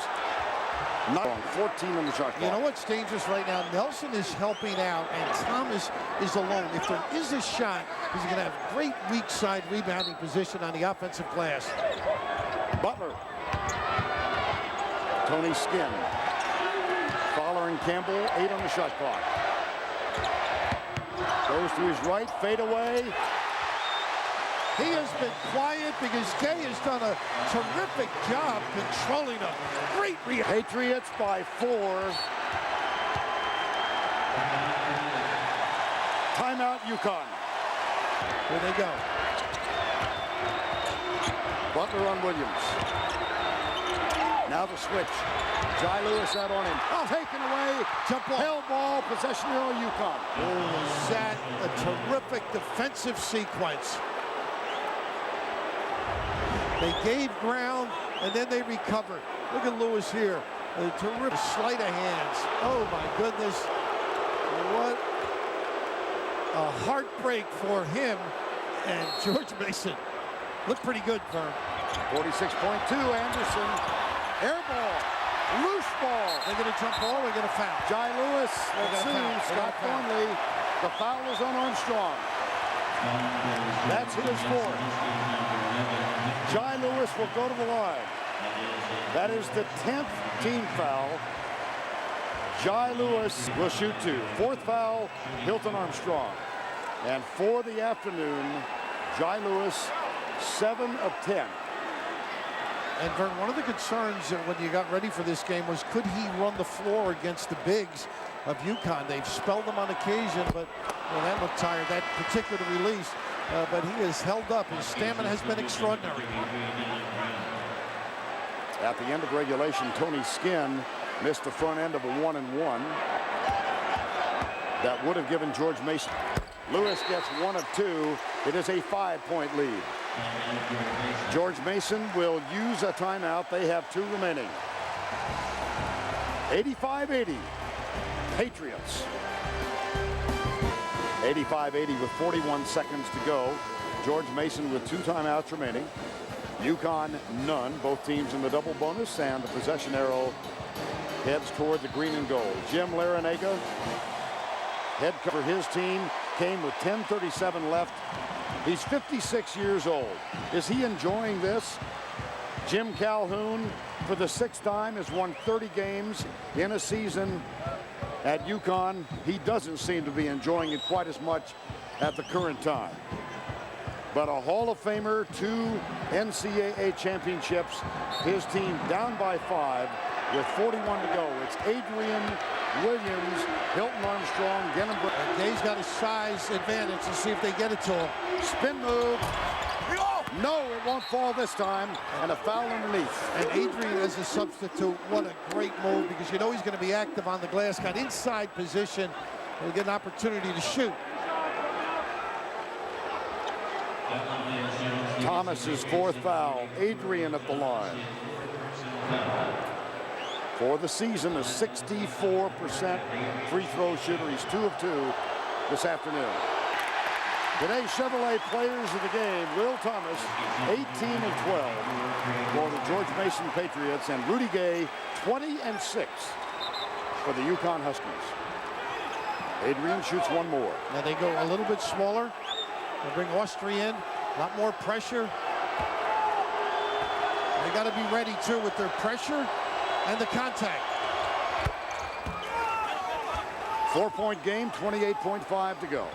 not on 14 on the shot clock. You know what's dangerous right now? Nelson is helping out, and Thomas is alone. If there is a shot, he's going to have great weak side rebounding position on the offensive glass. Butler. Tony Skinn. Following Campbell, 8 on the shot clock. Goes to his right, fade away. He has been quiet because Gay has done a terrific job controlling him. Great reaction. Patriots by 4. Timeout, UConn. Here they go. Butler on Williams. Now the switch. Jai Lewis out on him. Taken away. Jump ball. Hell ball. Possession arrow, UConn. Oh, is that a terrific defensive sequence? They gave ground, and then they recovered. Look at Lewis here. A terrific sleight of hands. Oh, my goodness. What a heartbreak for him and George Mason. Looked pretty good, Vern. 46.2, Anderson. Air ball. Loose ball. They're going to jump ball, they're going to foul. Jai Lewis. Let's see. Scott Thornley. The foul is on Armstrong. That's his 4th. Jai Lewis will go to the line. That is the 10th team foul. Jai Lewis will shoot 2. 4th foul, Hilton Armstrong. And for the afternoon, Jai Lewis, 7 of 10. And Vern, one of the concerns when you got ready for this game was, could he run the floor against the bigs of UConn? They've spelled them on occasion, but well, that looked tired, that particular release. But he has held up. His stamina has been extraordinary. At the end of regulation, Tony Skinn missed the front end of a 1-and-1. That would have given George Mason. Lewis gets 1 of 2. It is a 5-point lead. George Mason will use a timeout. They have 2 remaining. 85-80. Patriots. 85-80 with 41 seconds to go. George Mason with 2 timeouts remaining. UConn none. Both teams in the double bonus, and the possession arrow heads toward the green and gold. Jim Larinaga, head coach for his team, came with 10:37 left. He's 56 years old. Is he enjoying this? Jim Calhoun, for the 6th time, has won 30 games in a season at UConn. He doesn't seem to be enjoying it quite as much at the current time. But a Hall of Famer, 2 NCAA championships, his team down by 5 with 41 to go. It's Adrian, Williams, Hilton Armstrong, Denham Brown. Gay's got a size advantage. Let's see if they get it to him. Spin move. No, it won't fall this time, and a foul underneath. And Adrian as a substitute, what a great move, because you know he's going to be active on the glass, got inside position, and we get an opportunity to shoot. Thomas's fourth foul. Adrian at the line. For the season, a 64% free throw shooter. He's 2 of 2 this afternoon. Today's Chevrolet players of the game: Will Thomas, 18 and 12 for the George Mason Patriots, and Rudy Gay, 20 and 6 for the UConn Huskies. Adrian shoots one more. Now they go a little bit smaller. They bring Austria in, a lot more pressure. They got to be ready too with their pressure and the contact. 4-point game, 28.5 to go.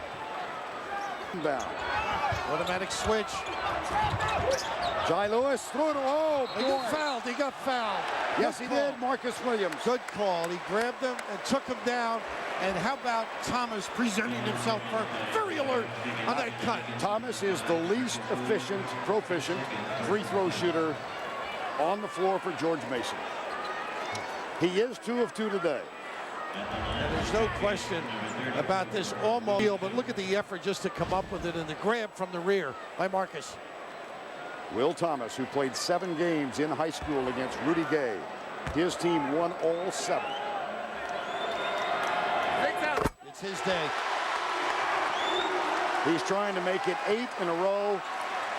Down. Automatic switch. Jai Lewis threw it. Oh, He got fouled. He got fouled. Yes, he did. Marcus Williams. Good call. He grabbed him and took him down. And how about Thomas presenting himself first? Very alert on that cut. Thomas is the least proficient free throw shooter on the floor for George Mason. He is 2 of 2 today. And there's no question about this almost, but look at the effort just to come up with it and the grab from the rear by Marcus. Will Thomas, who played 7 games in high school against Rudy Gay. His team won all 7. It's his day. He's trying to make it 8 in a row,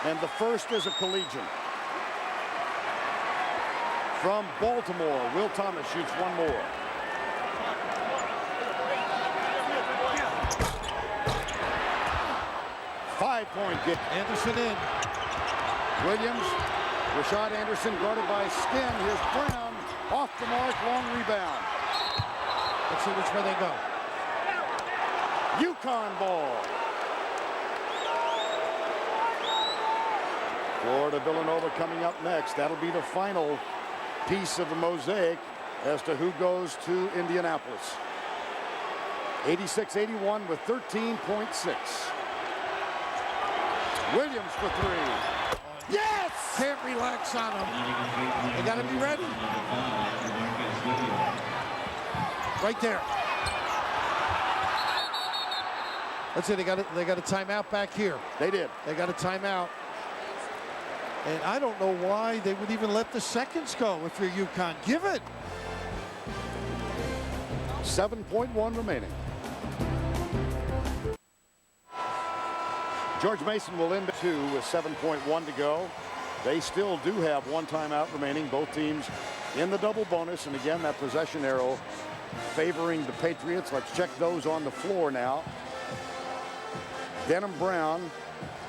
and the first is a collegian. From Baltimore, Will Thomas shoots one more. Five-point game. Anderson in. Williams, Rashad Anderson guarded by Skin. Here's Brown, off the mark, long rebound. Let's see which way they go. UConn ball. Florida Villanova coming up next. That'll be the final piece of the mosaic as to who goes to Indianapolis. 86-81 with 13.6. Williams for 3. Yes! Can't relax on him. They got to be ready. Right there. That's it. They got a timeout back here. They did. They got a timeout. And I don't know why they would even let the seconds go if you're UConn. Give it. 7.1 remaining. George Mason will end 2 with 7.1 to go. They still do have 1 timeout remaining. Both teams in the double bonus. And again, that possession arrow favoring the Patriots. Let's check those on the floor now. Denham Brown,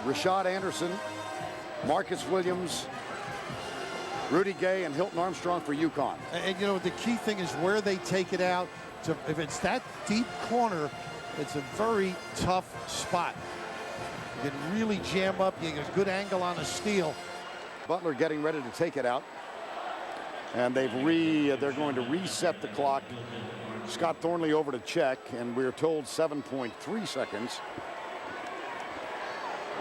Rashad Anderson, Marcus Williams, Rudy Gay, and Hilton Armstrong for UConn. And you know, the key thing is where they take it out. If it's that deep corner, it's a very tough spot. You can really jam up. You get a good angle on a steal. Butler getting ready to take it out. And they're going to reset the clock. Scott Thornley over to check, and we're told 7.3 seconds.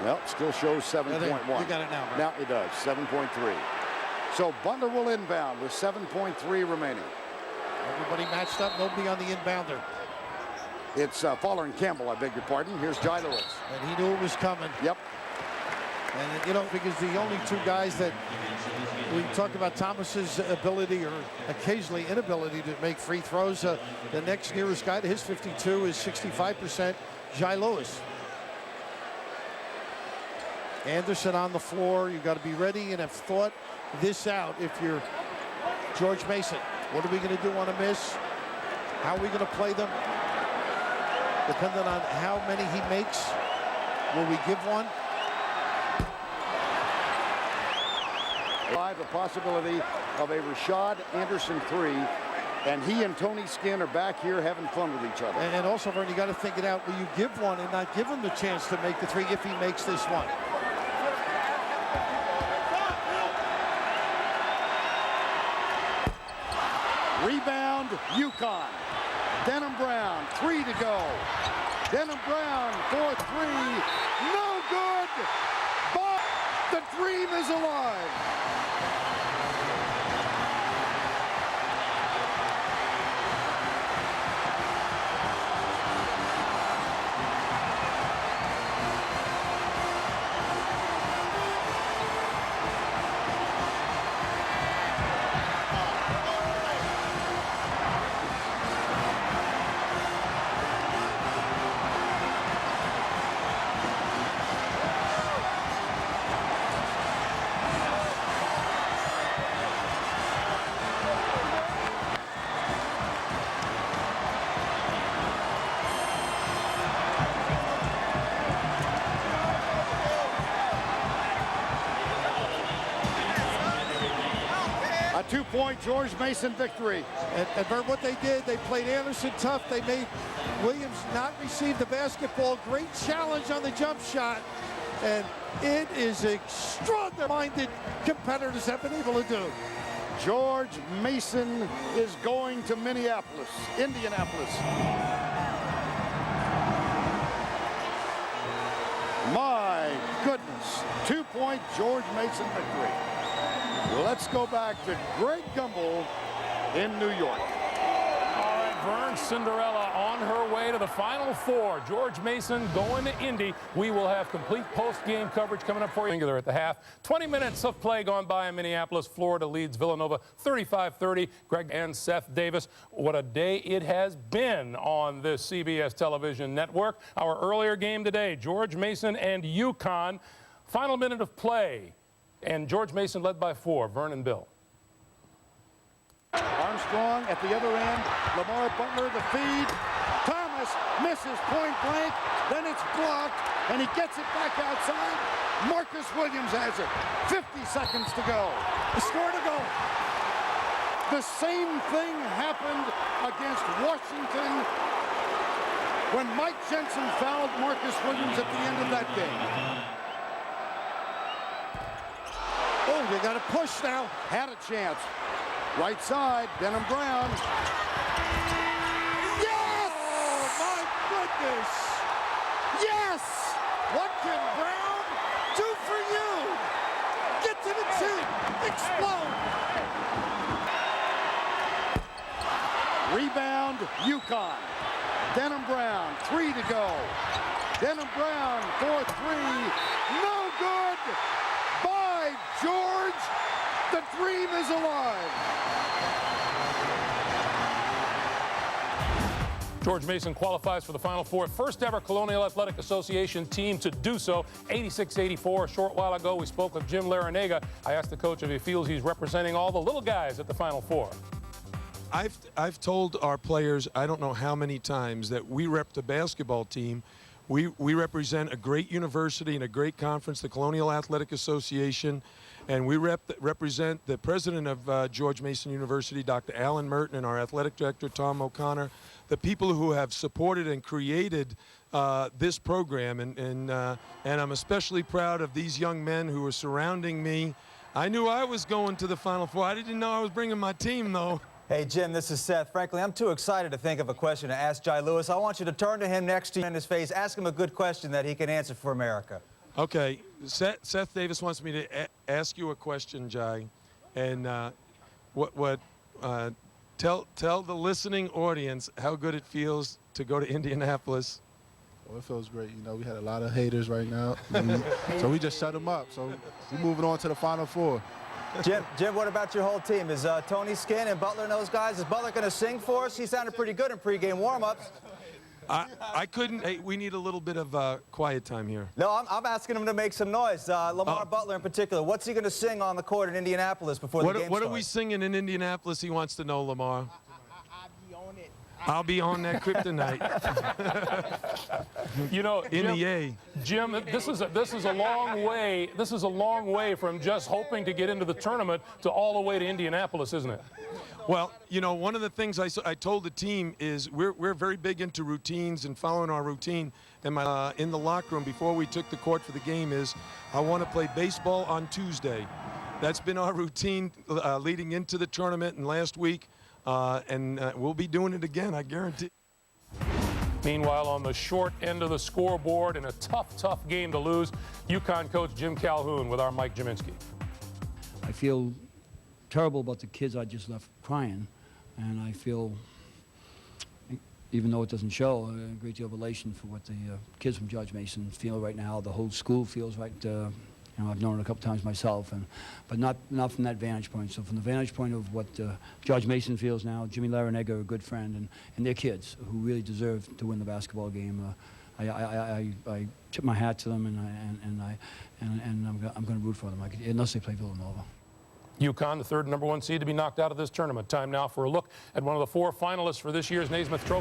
Well, still shows 7.1. You got it now, Mark. Now it does, 7.3. So Butler will inbound with 7.3 remaining. Everybody matched up, nobody on the inbounder. It's Fowler and Campbell, I beg your pardon. Here's Jai Lewis. And he knew it was coming. Yep. And, you know, because the only 2 guys that we talked about Thomas's ability or occasionally inability to make free throws, the next nearest guy to his 52 is 65%, Jai Lewis. Anderson on the floor. You've got to be ready and have thought this out if you're George Mason. What are we going to do on a miss? How are we going to play them? Depending on how many he makes, will we give one? The possibility of a Rashad Anderson 3, and he and Tony Skinn are back here having fun with each other. And also, Vern, you got to think it out. Will you give one and not give him the chance to make the 3 if he makes this one? Rebound, UConn. Denham Brown, 3 to go. Denham Brown for 3, no good. But the dream is alive. A 2-point George Mason victory. And Bert, what they did, they played Anderson tough. They made Williams not receive the basketball. Great challenge on the jump shot. And it is extraordinary-minded competitors have been able to do. George Mason is going to Indianapolis. My goodness, 2-point George Mason victory. Let's go back to Greg Gumbel in New York. All right, Vern, Cinderella on her way to the Final Four. George Mason going to Indy. We will have complete post-game coverage coming up for you. Singular at the half. 20 minutes of play gone by in Minneapolis. Florida leads Villanova 35-30. Greg and Seth Davis. What a day it has been on this CBS television network. Our earlier game today, George Mason and UConn. Final minute of play. And George Mason led by 4. Vern and Bill. Armstrong at the other end. Lamar Butler, the feed. Thomas misses point blank. Then it's blocked, and he gets it back outside. Marcus Williams has it. 50 seconds to go. The score to go. The same thing happened against Washington when Mike Jensen fouled Marcus Williams at the end of that game. Oh, they got a push now. Had a chance. Right side, Denham Brown. Yes! Oh, my goodness. Yes! What can Brown do for you? Get to the tip. Explode. Rebound, UConn. Denham Brown, 3 to go. Denham Brown for 3. No good. By George, the dream is alive. George Mason qualifies for the Final Four. First ever Colonial Athletic Association team to do so. 86-84. A short while ago, we spoke with Jim Larinaga. I asked the coach if he feels he's representing all the little guys at the Final Four. I've told our players, I don't know how many times, that we rep the basketball team. We represent a great university and a great conference, the Colonial Athletic Association, and we represent the president of George Mason University, Dr. Alan Merton, and our athletic director, Tom O'Connor, the people who have supported and created this program, and I'm especially proud of these young men who are surrounding me. I knew I was going to the Final Four. I didn't know I was bringing my team, though. Hey, Jim, this is Seth. Frankly, I'm too excited to think of a question to ask Jai Lewis. I want you to turn to him next to you in his face, ask him a good question that he can answer for America. Okay. Seth Davis wants me to ask you a question, Jai. And tell the listening audience how good it feels to go to Indianapolis. Well, it feels great. You know, we had a lot of haters right now. So we just shut them up. So we're moving on to the Final Four. Jim, what about your whole team? Is Tony Skinn and Butler and those guys, is Butler going to sing for us? He sounded pretty good in pregame warm-ups. I couldn't. Hey, we need a little bit of quiet time here. No, I'm asking him to make some noise. Lamar Butler in particular. What's he going to sing on the court in Indianapolis before the game starts? What are we singing in Indianapolis? He wants to know, Lamar. I'll be on that kryptonite. You know, in the A. Jim, this is a long way. This is a long way from just hoping to get into the tournament to all the way to Indianapolis, isn't it? Well, you know, one of the things I told the team is we're very big into routines and following our routine. And in the locker room before we took the court for the game is I want to play baseball on Tuesday. That's been our routine leading into the tournament and last week. And we'll be doing it again, I guarantee. Meanwhile, on the short end of the scoreboard in a tough game to lose, UConn coach Jim Calhoun with our Mike Jaminski. I feel terrible about the kids I just left crying, and I feel, even though it doesn't show, a great deal of elation for what the kids from George Mason feel right now. The whole school feels right. You know, I've known it a couple times myself, but not from that vantage point. So from the vantage point of what George Mason feels now, Jimmy Larrañaga, a good friend, and their kids who really deserve to win the basketball game. I tip my hat to them, and I'm going to root for them, unless they play Villanova. UConn, the third #1 seed to be knocked out of this tournament. Time now for a look at one of the 4 finalists for this year's Naismith Trophy.